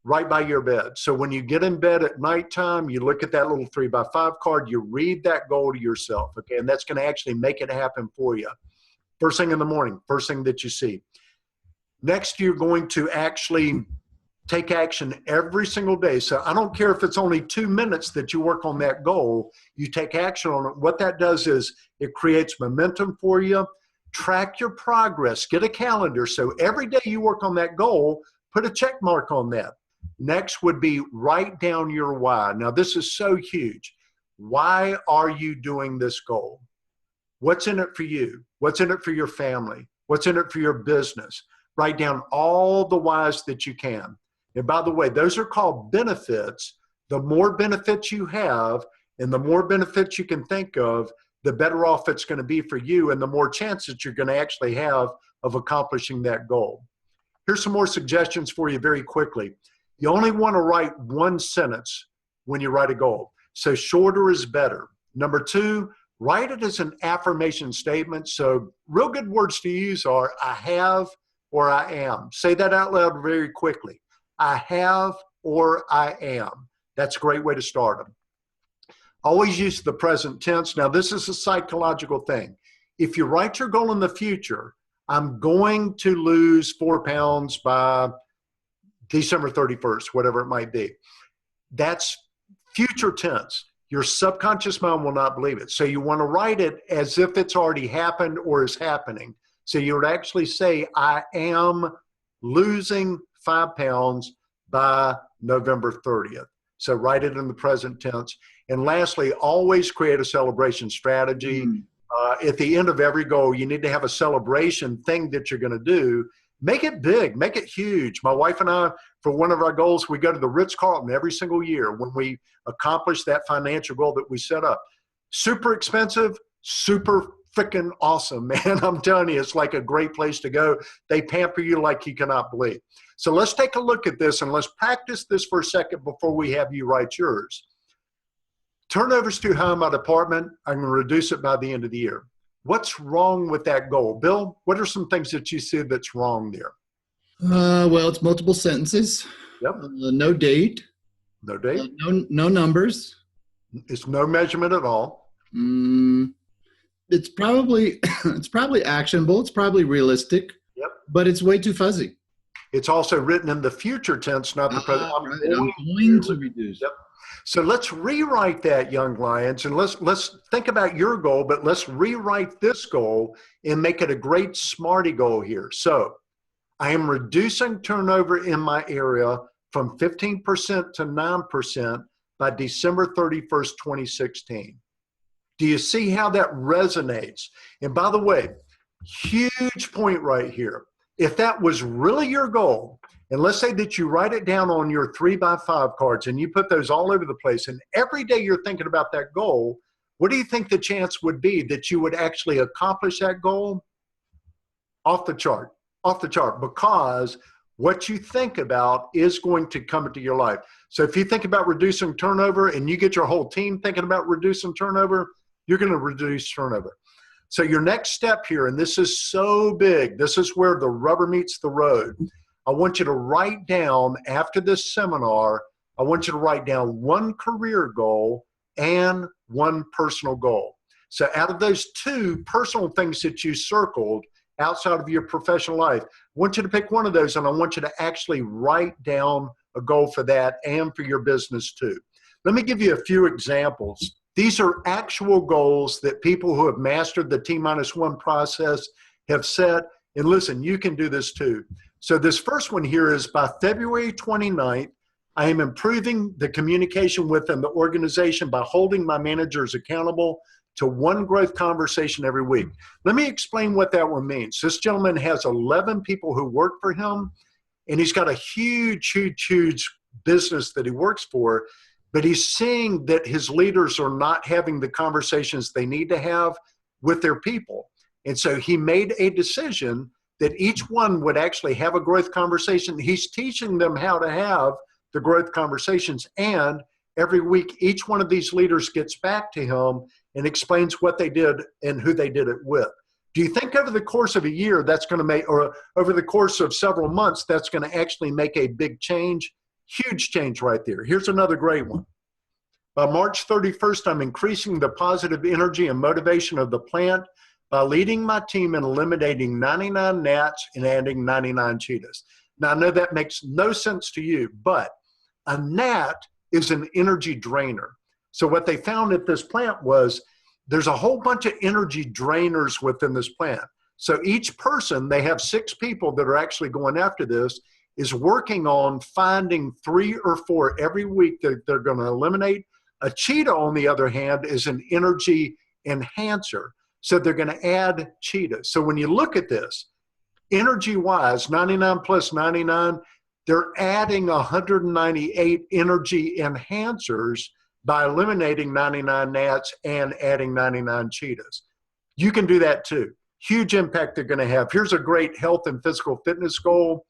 [SPEAKER 1] right by your bed. So when you get in bed at nighttime, you look at that little 3x5 card, you read that goal to yourself, okay? And that's going to actually make it happen for you. First thing in the morning, first thing that you see. Next, you're going to actually take action every single day. So I don't care if it's only 2 minutes that you work on that goal, you take action on it. What that does is it creates momentum for you. Track your progress, get a calendar. So every day you work on that goal, put a check mark on that. Next would be write down your why. Now this is so huge. Why are you doing this goal? What's in it for you? What's in it for your family? What's in it for your business? Write down all the whys that you can. And by the way, those are called benefits. The more benefits you have and the more benefits you can think of, the better off it's going to be for you and the more chances you're going to actually have of accomplishing that goal. Here's some more suggestions for you very quickly. You only want to write 1 sentence when you write a goal. So shorter is better. Number 2, write it as an affirmation statement. So real good words to use are I have or I am. Say that out loud very quickly. I have or I am. That's a great way to start them. Always use the present tense. Now this is a psychological thing. If you write your goal in the future, I'm going to lose 4 pounds by December 31st, whatever it might be. That's future tense. Your subconscious mind will not believe it. So you want to write it as if it's already happened or is happening. So you would actually say, I am losing 5 pounds by November 30th. So write it in the present tense. And lastly, always create a celebration strategy. At the end of every goal, you need to have a celebration thing that you're going to do. Make it big, make it huge. My wife and I, for one of our goals, we go to the Ritz-Carlton every single year when we accomplish that financial goal that we set up. Super expensive, super freaking awesome, man. I'm telling you, it's like a great place to go. They pamper you like you cannot believe. So let's take a look at this and let's practice this for a second before we have you write yours. Turnover's too high in my department. I'm going to reduce it by the end of the year. What's wrong with that goal? Bill, what are some things that you see that's wrong there?
[SPEAKER 2] Well, it's multiple sentences.
[SPEAKER 1] Yep.
[SPEAKER 2] No date.
[SPEAKER 1] No date.
[SPEAKER 2] No numbers.
[SPEAKER 1] It's no measurement at all.
[SPEAKER 2] It's probably actionable. It's probably realistic.
[SPEAKER 1] Yep.
[SPEAKER 2] But it's way too fuzzy.
[SPEAKER 1] It's also written in the future tense, not the present.
[SPEAKER 2] I'm going to reduce.
[SPEAKER 1] Yep. So let's rewrite that, young lions, and let's think about your goal, but let's rewrite this goal and make it a great smarty goal here. So I am reducing turnover in my area from 15% to 9% by December 31st, 2016. Do you see how that resonates? And by the way, huge point right here. If that was really your goal, and let's say that you write it down on your 3x5 cards and you put those all over the place, and every day you're thinking about that goal, what do you think the chance would be that you would actually accomplish that goal? Off the chart, because what you think about is going to come into your life. So if you think about reducing turnover and you get your whole team thinking about reducing turnover, you're going to reduce turnover. So your next step here, and this is so big, this is where the rubber meets the road. I want you to write down, after this seminar, I want you to write down one career goal and one personal goal. So out of those two personal things that you circled outside of your professional life, I want you to pick one of those, and I want you to actually write down a goal for that and for your business too. Let me give you a few examples. These are actual goals that people who have mastered the T-1 process have set. And listen, you can do this too. So this first one here is by February 29th, I am improving the communication within the organization by holding my managers accountable to one growth conversation every week. Let me explain what that one means. This gentleman has 11 people who work for him, and he's got a huge business that he works for, but he's seeing that his leaders are not having the conversations they need to have with their people. And so he made a decision that each one would actually have a growth conversation. He's teaching them how to have the growth conversations, and every week each one of these leaders gets back to him and explains what they did and who they did it with. Do you think over the course of a year that's going to make, or over the course of several months, that's going to actually make a big change? Huge change right there. Here's another great one. By March 31st, I'm increasing the positive energy and motivation of the plant by leading my team in eliminating 99 gnats and adding 99 cheetahs. Now, I know that makes no sense to you, but a gnat is an energy drainer. So what they found at this plant was there's a whole bunch of energy drainers within this plant. So each person, they have 6 people that are actually going after this, is working on finding 3 or 4 every week that they're going to eliminate. A cheetah, on the other hand, is an energy enhancer. So they're going to add cheetahs. So when you look at this, energy-wise, 99 plus 99, they're adding 198 energy enhancers by eliminating 99 gnats and adding 99 cheetahs. You can do that too. Huge impact they're going to have. Here's a great health and physical fitness goal.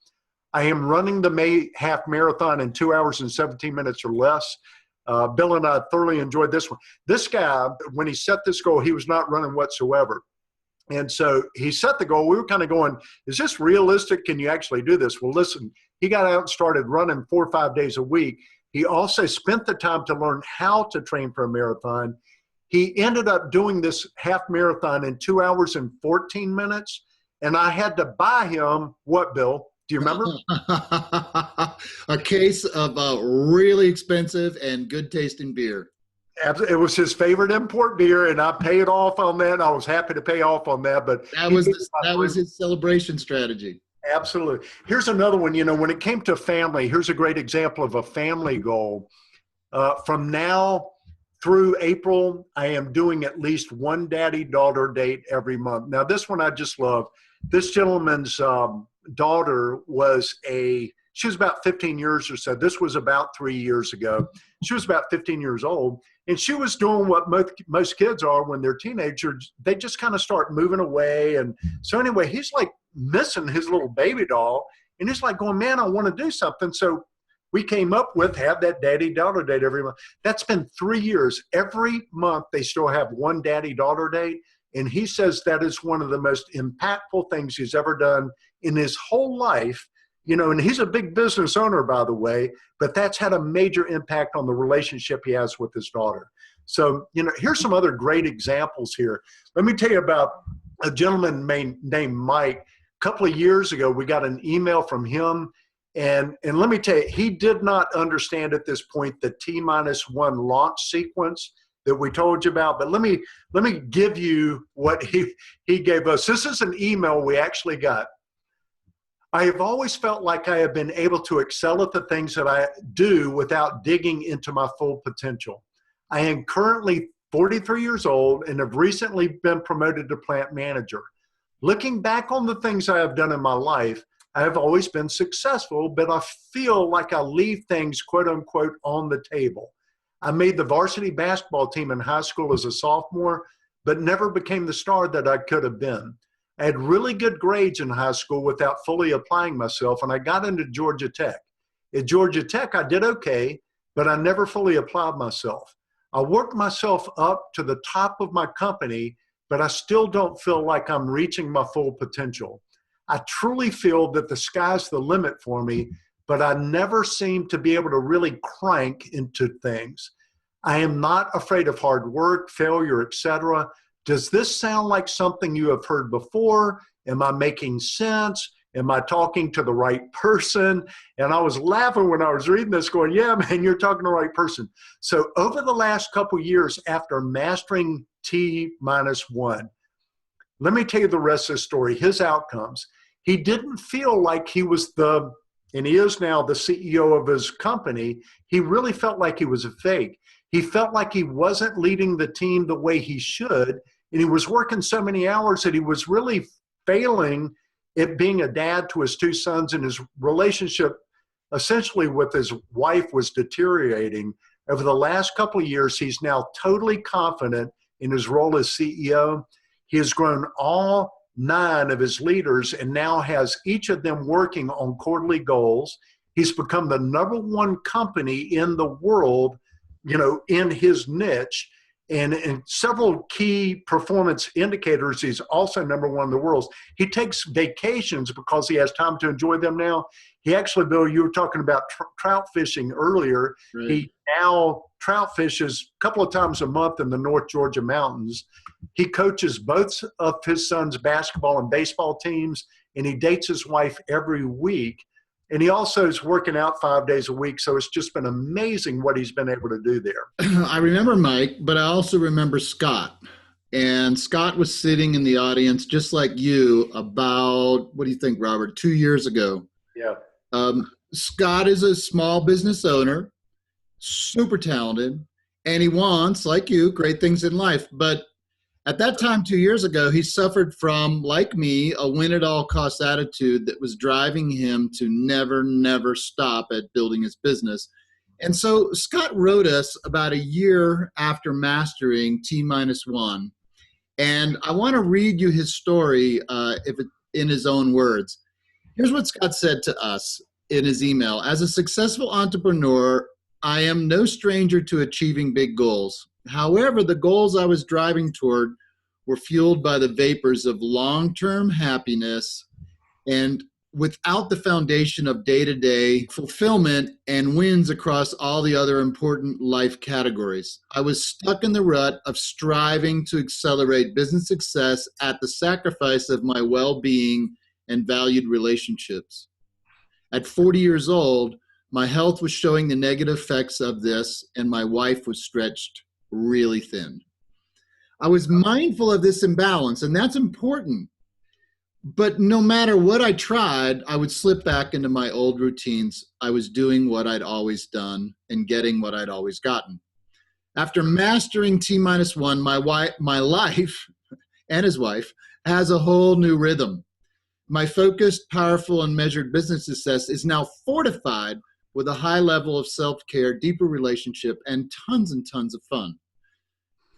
[SPEAKER 1] I am running the May half marathon in 2 hours and 17 minutes or less. Bill and I thoroughly enjoyed this one. This guy, when he set this goal, he was not running whatsoever. And so he set the goal. We were kind of going, is this realistic? Can you actually do this? Well, listen, he got out and started running 4 or 5 days a week. He also spent the time to learn how to train for a marathon. He ended up doing this half marathon in 2 hours and 14 minutes. And I had to buy him what, Bill? Do you remember?
[SPEAKER 2] A case of really expensive and good tasting beer.
[SPEAKER 1] It was his favorite import beer, and I paid off on that. I was happy to pay off on that. But
[SPEAKER 2] that was his celebration strategy.
[SPEAKER 1] Absolutely. Here's another one. You know, when it came to family, here's a great example of a family goal. From now through April, I am doing at least one daddy-daughter date every month. Now, this one I just love. This gentleman's daughter she was about 15 years or so. This was about 3 years ago. She was about 15 years old, and she was doing what most kids are when they're teenagers. They just kind of start moving away. And so anyway, he's like missing his little baby doll, and he's like going, man, I want to do something. So we came up with have that daddy-daughter date every month. That's been 3 years. Every month they still have one daddy-daughter date. And he says that is one of the most impactful things he's ever done in his whole life. And he's a big business owner, by the way, but that's had a major impact on the relationship he has with his daughter. So, here's some other great examples here. Let me tell you about a gentleman named Mike. A couple of years ago, we got an email from him. And let me tell you, he did not understand at this point the T-1 launch sequence that we told you about. But let me give you what he gave us. This is an email we actually got. I have always felt like I have been able to excel at the things that I do without digging into my full potential. I am currently 43 years old and have recently been promoted to plant manager. Looking back on the things I have done in my life, I have always been successful, but I feel like I leave things, quote unquote, on the table. I made the varsity basketball team in high school as a sophomore, but never became the star that I could have been. I had really good grades in high school without fully applying myself, and I got into Georgia Tech. At Georgia Tech, I did okay, but I never fully applied myself. I worked myself up to the top of my company, but I still don't feel like I'm reaching my full potential. I truly feel that the sky's the limit for me, but I never seem to be able to really crank into things. I am not afraid of hard work, failure, etc. Does this sound like something you have heard before? Am I making sense? Am I talking to the right person? And I was laughing when I was reading this going, yeah, man, you're talking to the right person. So over the last couple of years after mastering T-1, let me tell you the rest of the story, his outcomes. He didn't feel like he was and he is now the CEO of his company. He really felt like he was a fake. He felt like he wasn't leading the team the way he should, and he was working so many hours that he was really failing at being a dad to his two sons, and his relationship essentially with his wife was deteriorating. Over the last couple of years, he's now totally confident in his role as CEO. He has grown all 9 of his leaders and now has each of them working on quarterly goals. He's become the #1 company in the world, in his niche. And in several key performance indicators, he's also #1 in the world. He takes vacations because he has time to enjoy them now. He actually, Bill, you were talking about trout fishing earlier. Right. He now trout fishes a couple of times a month in the North Georgia mountains. He coaches both of his sons' basketball and baseball teams, and he dates his wife every week. And he also is working out 5 days a week. So it's just been amazing what he's been able to do there.
[SPEAKER 2] I remember Mike, but I also remember Scott. And Scott was sitting in the audience just like you about, what do you think, Robert, 2 years ago?
[SPEAKER 1] Yeah.
[SPEAKER 2] Scott is a small business owner, super talented, and he wants, like you, great things in life. But at that time, 2 years ago, he suffered from, like me, a win-at-all-cost attitude that was driving him to never stop at building his business. And so Scott wrote us about a year after mastering T-1. And I want to read you his story in his own words. Here's what Scott said to us in his email. As a successful entrepreneur, I am no stranger to achieving big goals. However, the goals I was driving toward were fueled by the vapors of long-term happiness and without the foundation of day-to-day fulfillment and wins across all the other important life categories. I was stuck in the rut of striving to accelerate business success at the sacrifice of my well-being and valued relationships. At 40 years old, my health was showing the negative effects of this, and my wife was stretched really thin. I was mindful of this imbalance, and that's important. But no matter what I tried, I would slip back into my old routines. I was doing what I'd always done and getting what I'd always gotten. After mastering T-1, my life and his wife has a whole new rhythm. My focused, powerful, and measured business success is now fortified with a high level of self-care, deeper relationship, and tons of fun.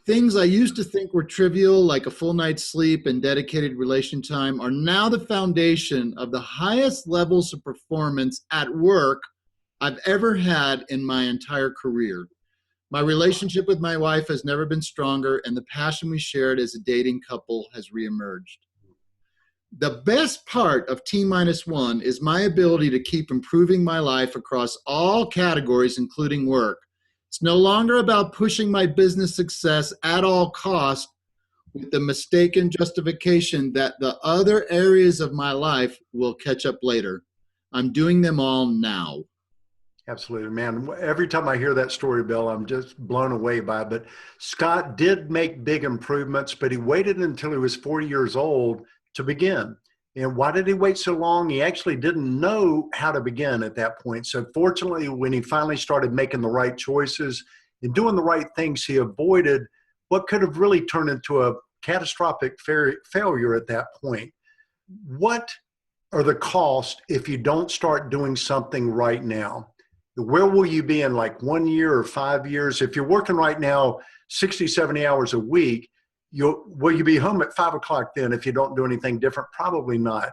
[SPEAKER 2] Things I used to think were trivial, like a full night's sleep and dedicated relation time, are now the foundation of the highest levels of performance at work I've ever had in my entire career. My relationship with my wife has never been stronger, and the passion we shared as a dating couple has reemerged. The best part of T-1 is my ability to keep improving my life across all categories, including work. It's no longer about pushing my business success at all costs with the mistaken justification that the other areas of my life will catch up later. I'm doing them all now.
[SPEAKER 1] Absolutely, man. Every time I hear that story, Bill, I'm just blown away by it. But Scott did make big improvements, but he waited until he was 40 years old to begin. And why did he wait so long? He actually didn't know how to begin at that point. So fortunately, when he finally started making the right choices and doing the right things, he avoided what could have really turned into a catastrophic failure at that point. What are the costs if you don't start doing something right now? Where will you be in like 1 year or 5 years? If you're working right now 60, 70 hours a week, will you be home at 5 o'clock then if you don't do anything different? Probably not.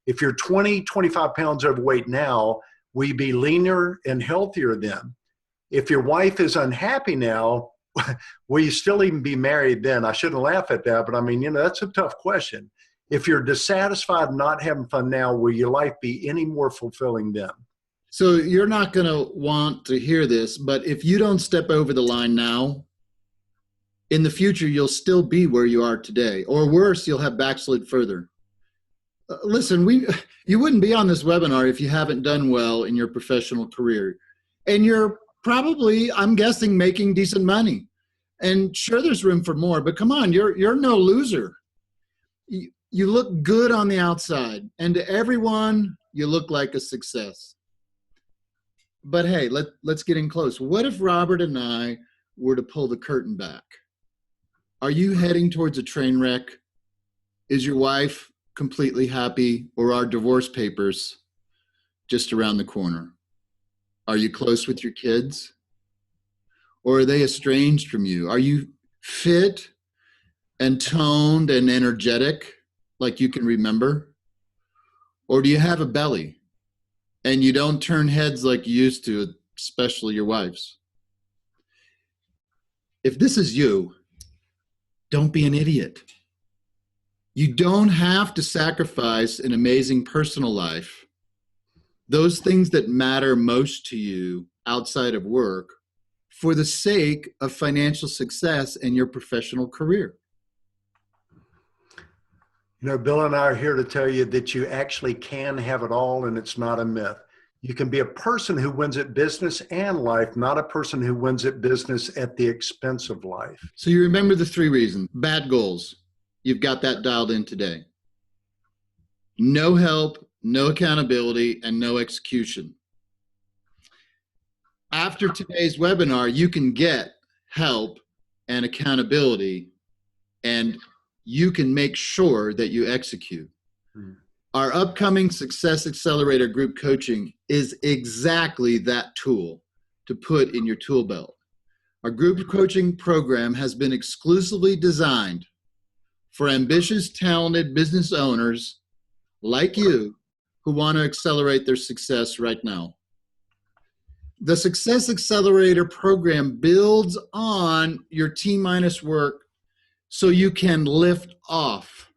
[SPEAKER 1] If you're 20, 25 pounds overweight now, will you be leaner and healthier then? If your wife is unhappy now, will you still even be married then? I shouldn't laugh at that, but I mean, that's a tough question. If you're dissatisfied and not having fun now, will your life be any more fulfilling then?
[SPEAKER 2] So you're not going to want to hear this, but if you don't step over the line now, in the future, you'll still be where you are today, or worse, you'll have backslid further. Listen, you wouldn't be on this webinar if you haven't done well in your professional career. And you're probably, I'm guessing, making decent money. And sure, there's room for more, but come on, you're no loser. You look good on the outside, and to everyone, you look like a success. But hey, let's get in close. What if Robert and I were to pull the curtain back? Are you heading towards a train wreck? Is your wife completely happy, or are divorce papers just around the corner? Are you close with your kids? Or are they estranged from you? Are you fit and toned and energetic like you can remember? Or do you have a belly and you don't turn heads like you used to, especially your wife's? If this is you, don't be an idiot. You don't have to sacrifice an amazing personal life, those things that matter most to you outside of work, for the sake of financial success in your professional career.
[SPEAKER 1] Bill and I are here to tell you that you actually can have it all, and it's not a myth. You can be a person who wins at business and life, not a person who wins at business at the expense of life.
[SPEAKER 2] So you remember the 3 reasons. Bad goals. You've got that dialed in today. No help, no accountability, and no execution. After today's webinar, you can get help and accountability, and you can make sure that you execute. Our upcoming Success Accelerator group coaching is exactly that tool to put in your tool belt. Our group coaching program has been exclusively designed for ambitious, talented business owners like you who want to accelerate their success right now. The Success Accelerator program builds on your T- work so you can lift off.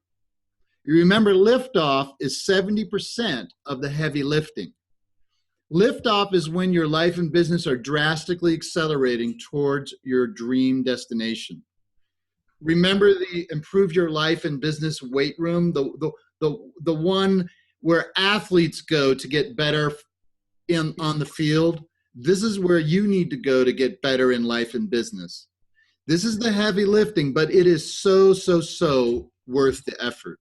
[SPEAKER 2] You remember, liftoff is 70% of the heavy lifting. Liftoff is when your life and business are drastically accelerating towards your dream destination. Remember the Improve Your Life and Business weight room, the one where athletes go to get better on the field? This is where you need to go to get better in life and business. This is the heavy lifting, but it is so worth the effort.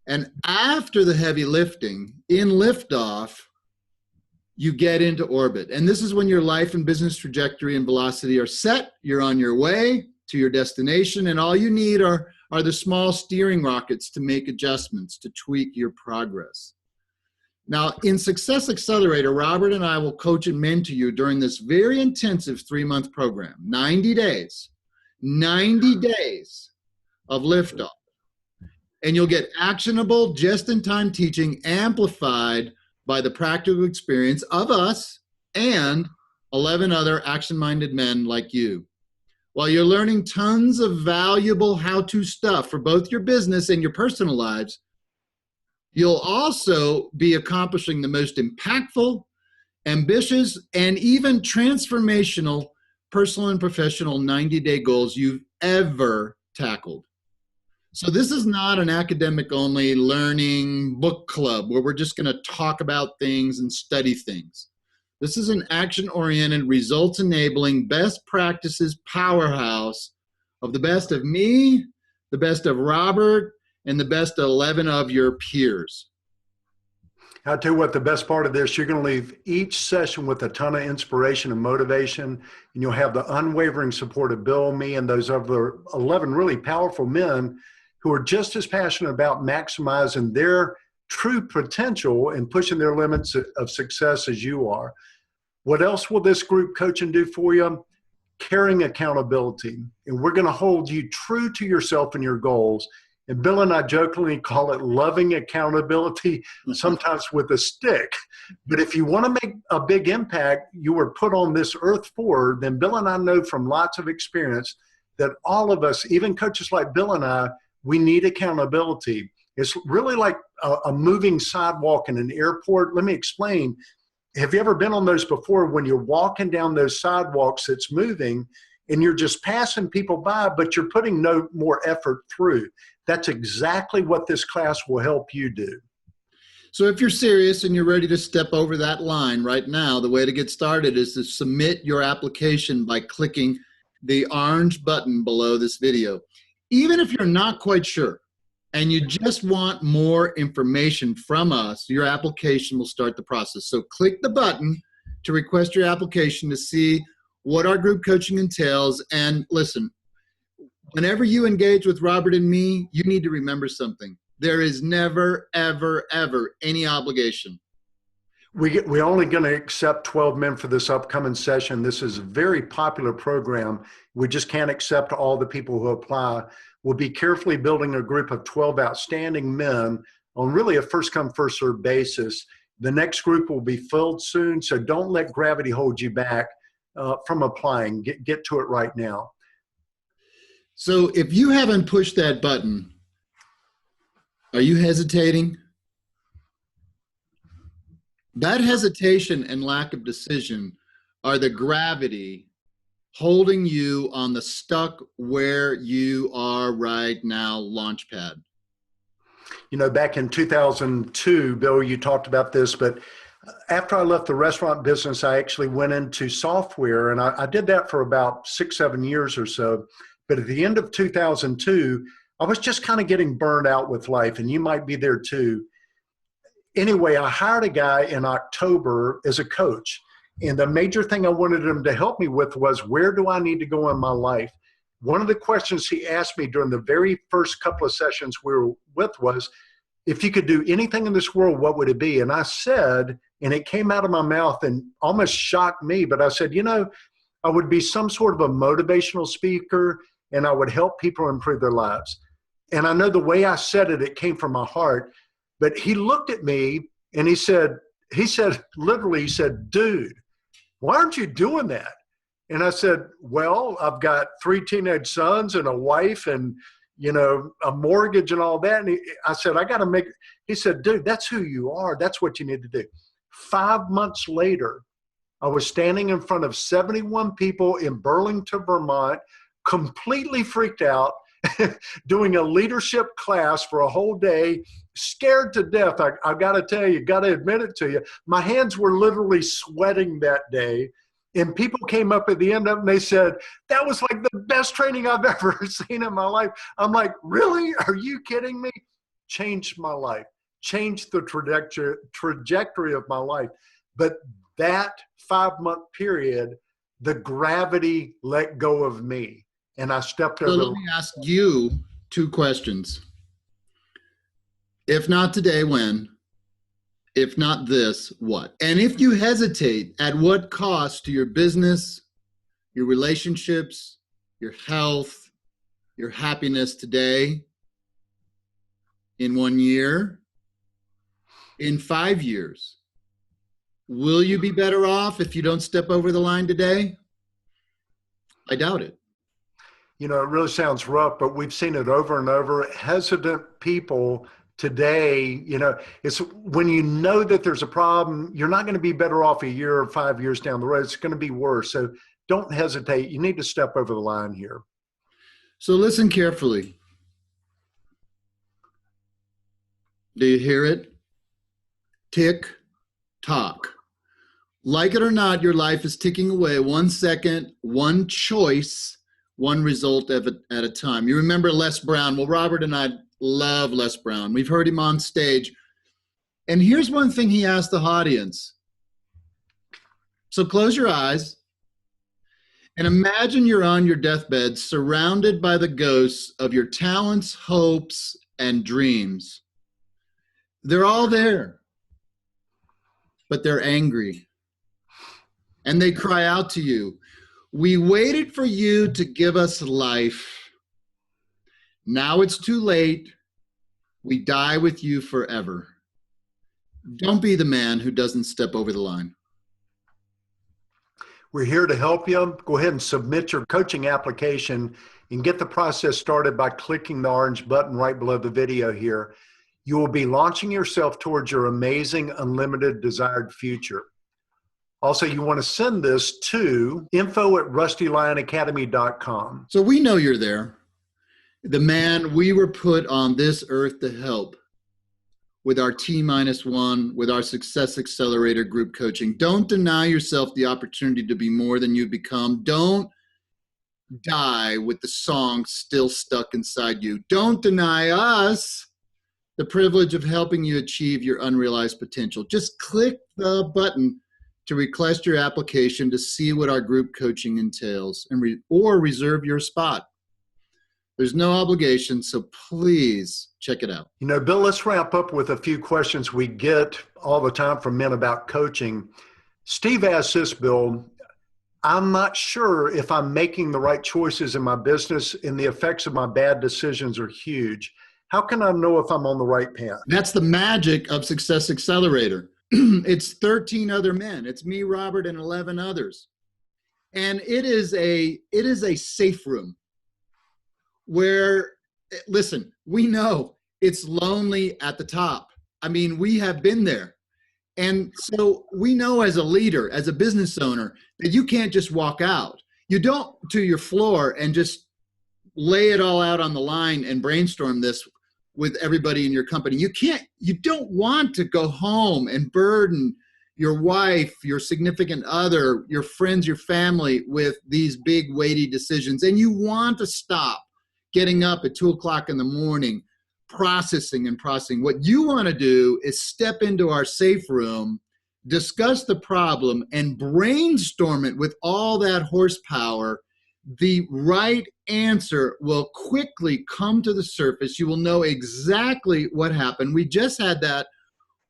[SPEAKER 2] And after the heavy lifting, in liftoff, you get into orbit. And this is when your life and business trajectory and velocity are set. You're on your way to your destination, and all you need are the small steering rockets to make adjustments, to tweak your progress. Now, in Success Accelerator, Robert and I will coach and mentor you during this very intensive 3-month program, 90 days of liftoff. And you'll get actionable, just-in-time teaching amplified by the practical experience of us and 11 other action-minded men like you. While you're learning tons of valuable how-to stuff for both your business and your personal lives, you'll also be accomplishing the most impactful, ambitious, and even transformational personal and professional 90-day goals you've ever tackled. So this is not an academic-only learning book club where we're just going to talk about things and study things. This is an action-oriented, results-enabling, best practices powerhouse of the best of me, the best of Robert, and the best 11 of your peers.
[SPEAKER 1] I'll tell you what, the best part of this, you're going to leave each session with a ton of inspiration and motivation, and you'll have the unwavering support of Bill, me, and those other 11 really powerful men who are just as passionate about maximizing their true potential and pushing their limits of success as you are. What else will this group coaching do for you? Caring accountability. And we're going to hold you true to yourself and your goals. And Bill and I jokingly call it loving accountability, sometimes with a stick. But if you want to make a big impact you were put on this earth for, then Bill and I know from lots of experience that all of us, even coaches like Bill and I, we need accountability. It's really like a moving sidewalk in an airport. Let me explain. Have you ever been on those before when you're walking down those sidewalks that's moving and you're just passing people by, but you're putting no more effort through? That's exactly what this class will help you do.
[SPEAKER 2] So if you're serious and you're ready to step over that line right now, the way to get started is to submit your application by clicking the orange button below this video. Even if you're not quite sure and you just want more information from us, your application will start the process. So click the button to request your application to see what our group coaching entails. And listen, whenever you engage with Robert and me, you need to remember something. There is never, ever, ever any obligation.
[SPEAKER 1] We're only going to accept 12 men for this upcoming session. This is a very popular program. We just can't accept all the people who apply. We'll be carefully building a group of 12 outstanding men on really a first-come, first-served basis. The next group will be filled soon, so don't let gravity hold you back from applying. Get to it right now.
[SPEAKER 2] So if you haven't pushed that button, are you hesitating? That hesitation and lack of decision are the gravity holding you on the stuck where you are right now launch pad.
[SPEAKER 1] You know, back in 2002, Bill, you talked about this, but after I left the restaurant business, I actually went into software, and I did that for about 6-7 years or so. But at the end of 2002, I was just kind of getting burned out with life, and you might be there too. Anyway, I hired a guy in October as a coach. And the major thing I wanted him to help me with was, where do I need to go in my life? One of the questions he asked me during the very first couple of sessions we were with was, if you could do anything in this world, what would it be? And I said, and it came out of my mouth and almost shocked me, but I said, you know, I would be some sort of a motivational speaker, and I would help people improve their lives. And I know the way I said it, it came from my heart. But he looked at me and he said, literally, he said, dude, why aren't you doing that? And I said, well, I've got 3 teenage sons and a wife and, you know, a mortgage and all that. And I said, I got to make, he said, dude, that's who you are. That's what you need to do. 5 months later, I was standing in front of 71 people in Burlington, Vermont, completely freaked out, doing a leadership class for a whole day, scared to death. I got to tell you, got to admit it to you. My hands were literally sweating that day. And people came up at the end of it and they said, that was like the best training I've ever seen in my life. I'm like, really? Are you kidding me? Changed my life, changed the trajectory of my life. But that 5-month period, the gravity let go of me and I stepped
[SPEAKER 2] So
[SPEAKER 1] over.
[SPEAKER 2] let me ask you 2 questions. If not today, when? If not this, what? And if you hesitate, at what cost to your business, your relationships, your health, your happiness today, in 1 year, in 5 years? Will you be better off if you don't step over the line today? I doubt it.
[SPEAKER 1] You know, it really sounds rough, but we've seen it over and over. Hesitant people today, you know, it's when you know that there's a problem, you're not going to be better off a year or 5 years down the road. It's going to be worse. So don't hesitate. You need to step over the line here.
[SPEAKER 2] So listen carefully. Do you hear it? Tick, tock. Like it or not, your life is ticking away 1 second, one choice, one result at a time. You remember Les Brown. Well, Robert and I love Les Brown. We've heard him on stage. And here's one thing he asked the audience. So close your eyes and imagine you're on your deathbed surrounded by the ghosts of your talents, hopes, and dreams. They're all there, but they're angry. And they cry out to you, "We waited for you to give us life. Now it's too late. We die with you forever." Don't be the man who doesn't step over the line.
[SPEAKER 1] We're here to help you. Go ahead and submit your coaching application and get the process started by clicking the orange button right below the video here. You will be launching yourself towards your amazing, unlimited, desired future. Also, you want to send this to info@rustylionacademy.com.
[SPEAKER 2] So we know you're there. The man we were put on this earth to help with our T-1, with our Success Accelerator group coaching. Don't deny yourself the opportunity to be more than you become. Don't die with the song still stuck inside you. Don't deny us the privilege of helping you achieve your unrealized potential. Just click the button to request your application to see what our group coaching entails or reserve your spot. There's no obligation, so please check it out.
[SPEAKER 1] You know, Bill, let's wrap up with a few questions we get all the time from men about coaching. Steve asks this, Bill, "I'm not sure if I'm making the right choices in my business and the effects of my bad decisions are huge. How can I know if I'm on the right path?"
[SPEAKER 2] That's the magic of Success Accelerator. It's 13 other men. It's me, Robert, and 11 others. And it is a safe room where, listen, we know it's lonely at the top. I mean, we have been there. And so we know as a leader, as a business owner, that you can't just walk out. You don't to your floor and just lay it all out on the line and brainstorm this with everybody in your company. You don't want to go home and burden your wife, your significant other, your friends, your family with these big weighty decisions. And you want to stop getting up at 2:00 in the morning, processing. What you want to do is step into our safe room, discuss the problem, and brainstorm it with all that horsepower. The right answer will quickly come to the surface. You will know exactly what happened. We just had that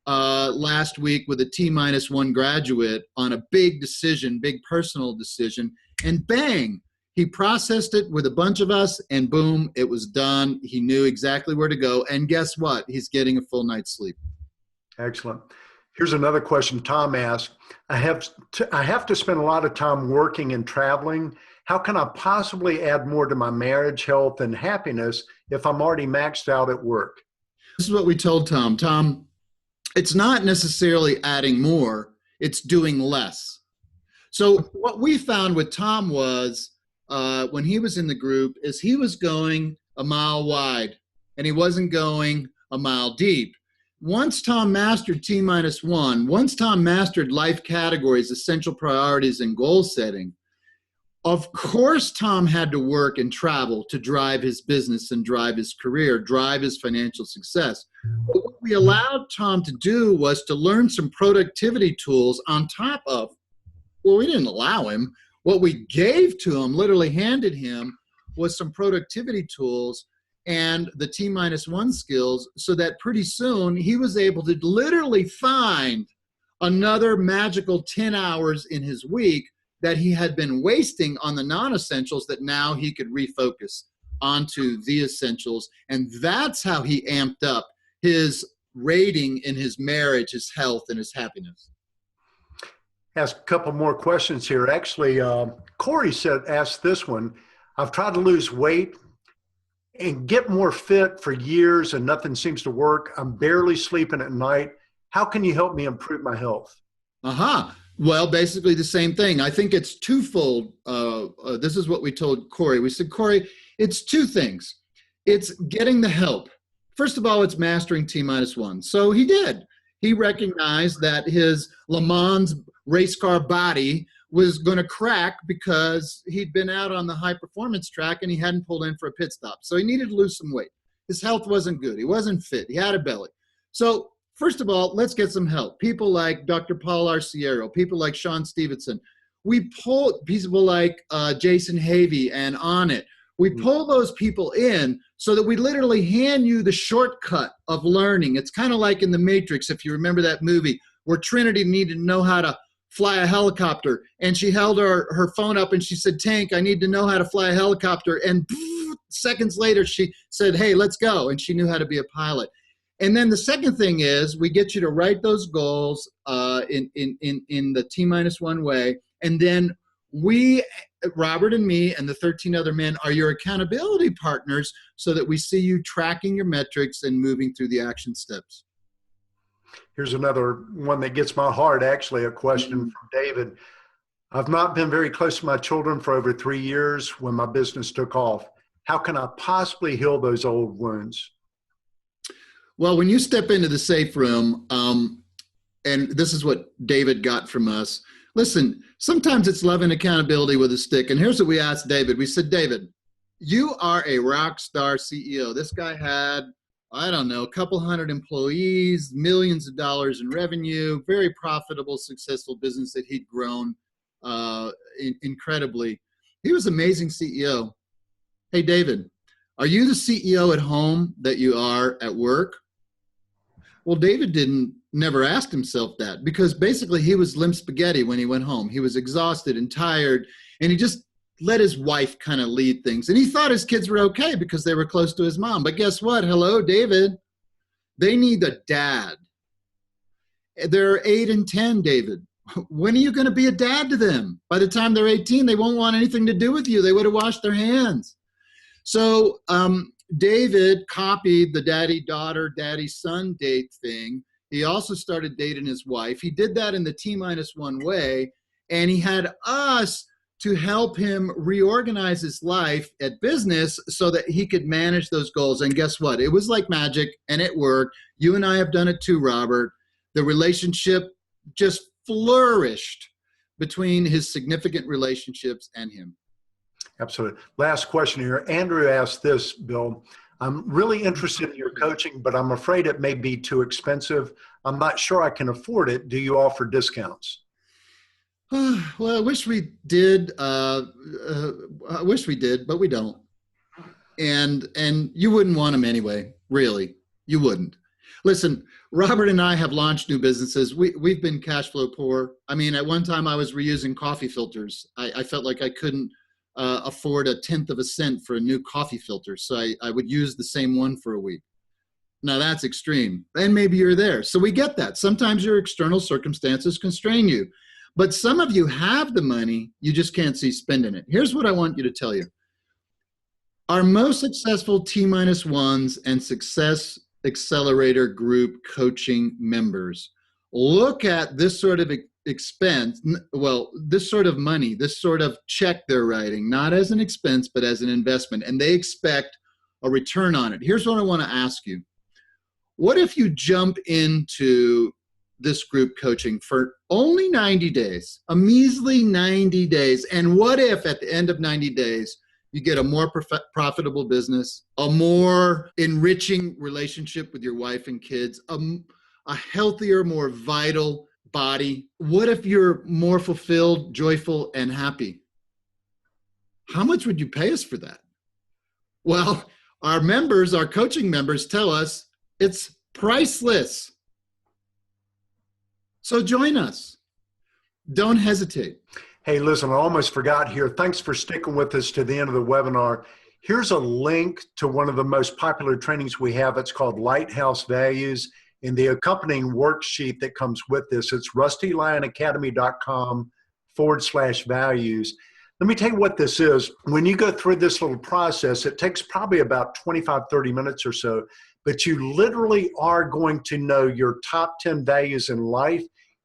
[SPEAKER 2] last week with a T-1 graduate on a big decision, big personal decision, and bang, he processed it with a bunch of us, and boom, it was done. He knew exactly where to go, and guess what? He's getting a full night's sleep.
[SPEAKER 1] Excellent. Here's another question Tom asked. I have to spend a lot of time working and traveling. How can I possibly add more to my marriage, health, and happiness if I'm already maxed out at work?
[SPEAKER 2] This is what we told Tom. Tom, it's not necessarily adding more, it's doing less. So what we found with Tom was, when he was in the group, is he was going a mile wide and he wasn't going a mile deep. Once Tom mastered T-1, once Tom mastered life categories, essential priorities, and goal setting, Of course, Tom had to work and travel to drive his business and drive his career, drive his financial success. But what we allowed Tom to do was to learn some productivity tools on top of, well, we didn't allow him. What we gave to him, literally handed him, was some productivity tools and the T-1 skills, so that pretty soon he was able to literally find another magical 10 hours in his week that he had been wasting on the non-essentials, that now he could refocus onto the essentials. And that's how he amped up his rating in his marriage, his health, and his happiness.
[SPEAKER 1] Ask a couple more questions here. Actually, Corey asked this one. I've tried to lose weight and get more fit for years and nothing seems to work. I'm barely sleeping at night. How can you help me improve my health?
[SPEAKER 2] Well, basically the same thing. I think it's twofold. This is what we told Corey. We said, Corey, it's two things. It's getting the help. First of all, it's mastering T-1. So he did. He recognized that his Le Mans race car body was going to crack because he'd been out on the high performance track and he hadn't pulled in for a pit stop. So he needed to lose some weight. His health wasn't good. He wasn't fit. He had a belly. So first of all, let's get some help. People like Dr. Paul Arciero, people like Sean Stevenson. We pull people like Jason Havey and On It. We pull those people in so that we literally hand you the shortcut of learning. It's kind of like in The Matrix, if you remember that movie, where Trinity needed to know how to fly a helicopter. And she held her phone up and she said, Tank, I need to know how to fly a helicopter. And seconds later, she said, hey, let's go. And she knew how to be a pilot. And then the second thing is we get you to write those goals in the T-1 way. And then we, Robert and me and the 13 other men, are your accountability partners so that we see you tracking your metrics and moving through the action steps.
[SPEAKER 1] Here's another one that gets my heart, actually, a question from David. I've not been very close to my children for over 3 years when my business took off. How can I possibly heal those old wounds?
[SPEAKER 2] Well, when you step into the safe room, and this is what David got from us, listen, sometimes it's love and accountability with a stick. And here's what we asked David. We said, David, you are a rock star CEO. This guy had, I don't know, a couple hundred employees, millions of dollars in revenue, very profitable, successful business that he'd grown incredibly. He was an amazing CEO. Hey, David, are you the CEO at home that you are at work? Well, David never asked himself that, because basically he was limp spaghetti when he went home. He was exhausted and tired, and he just let his wife kind of lead things. And he thought his kids were okay because they were close to his mom. But guess what? Hello, David. They need a dad. They're 8 and 10, David. When are you going to be a dad to them? By the time they're 18, they won't want anything to do with you. They would have washed their hands. So David copied the daddy-daughter, daddy-son date thing. He also started dating his wife. He did that in the T-1 way, and he had us to help him reorganize his life at business so that he could manage those goals. And guess what? It was like magic, and it worked. You and I have done it too, Robert. The relationship just flourished between his significant relationships and him.
[SPEAKER 1] Absolutely. Last question here. Andrew asked this, Bill. I'm really interested in your coaching, but I'm afraid it may be too expensive. I'm not sure I can afford it. Do you offer discounts?
[SPEAKER 2] Well, I wish we did. I wish we did, but we don't. And you wouldn't want them anyway. Really, you wouldn't. Listen, Robert and I have launched new businesses. We've been cash flow poor. I mean, at one time I was reusing coffee filters. I felt like I couldn't afford 1/10 of a cent for a new coffee filter. So I would use the same one for a week. Now that's extreme. And maybe you're there. So we get that. Sometimes your external circumstances constrain you. But some of you have the money, you just can't see spending it. Here's what I want you to tell you. Our most successful T-1s and Success Accelerator Group coaching members look at this sort of expense, well, this sort of money, this sort of check they're writing, not as an expense, but as an investment, and they expect a return on it. Here's what I want to ask you. What if you jump into this group coaching for only 90 days, a measly 90 days. And what if at the end of 90 days, you get a more profitable business, a more enriching relationship with your wife and kids, a healthier, more vital body? What if you're more fulfilled, joyful, and happy? How much would you pay us for that? Well, our members, our coaching members tell us it's priceless. So join us. Don't hesitate.
[SPEAKER 1] Hey, listen, I almost forgot here. Thanks for sticking with us to the end of the webinar. Here's a link to one of the most popular trainings we have. It's called Lighthouse Values, and the accompanying worksheet that comes with this. It's rustylionacademy.com/values. Let me tell you what this is. When you go through this little process, it takes probably about 25, 30 minutes or so, but you literally are going to know your top 10 values in life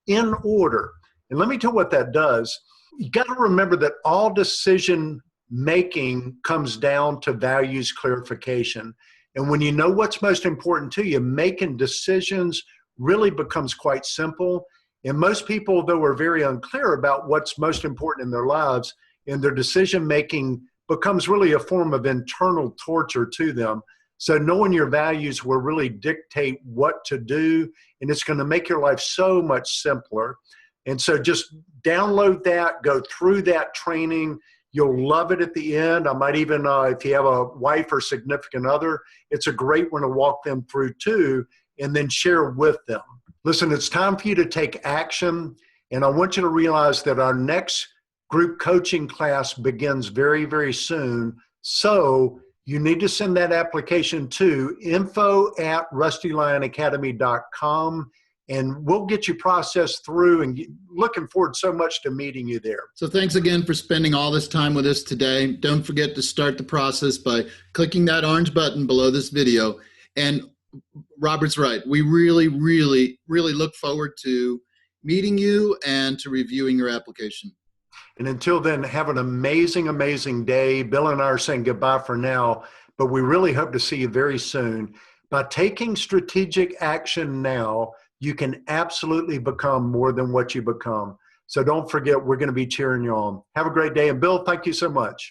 [SPEAKER 1] in order. And let me tell you what that does. You got to remember that all decision making comes down to values clarification. And when you know what's most important to you, making decisions really becomes quite simple. And most people, though, are very unclear about what's most important in their lives, and their decision making becomes really a form of internal torture to them. So knowing your values will really dictate what to do, and it's going to make your life so much simpler. And so just download that, go through that training. You'll love it at the end. I might even, if you have a wife or significant other, it's a great one to walk them through too, and then share with them. Listen, it's time for you to take action. And I want you to realize that our next group coaching class begins very, very soon. So you need to send that application to info@rustylionacademy.com. And we'll get you processed through, and looking forward so much to meeting you there.
[SPEAKER 2] So thanks again for spending all this time with us today. Don't forget to start the process by clicking that orange button below this video. And Robert's right. We really, really, really look forward to meeting you and to reviewing your application.
[SPEAKER 1] And until then, have an amazing, amazing day. Bill and I are saying goodbye for now, but we really hope to see you very soon. By taking strategic action now, you can absolutely become more than what you become. So don't forget, we're going to be cheering you on. Have a great day. And Bill, thank you so much.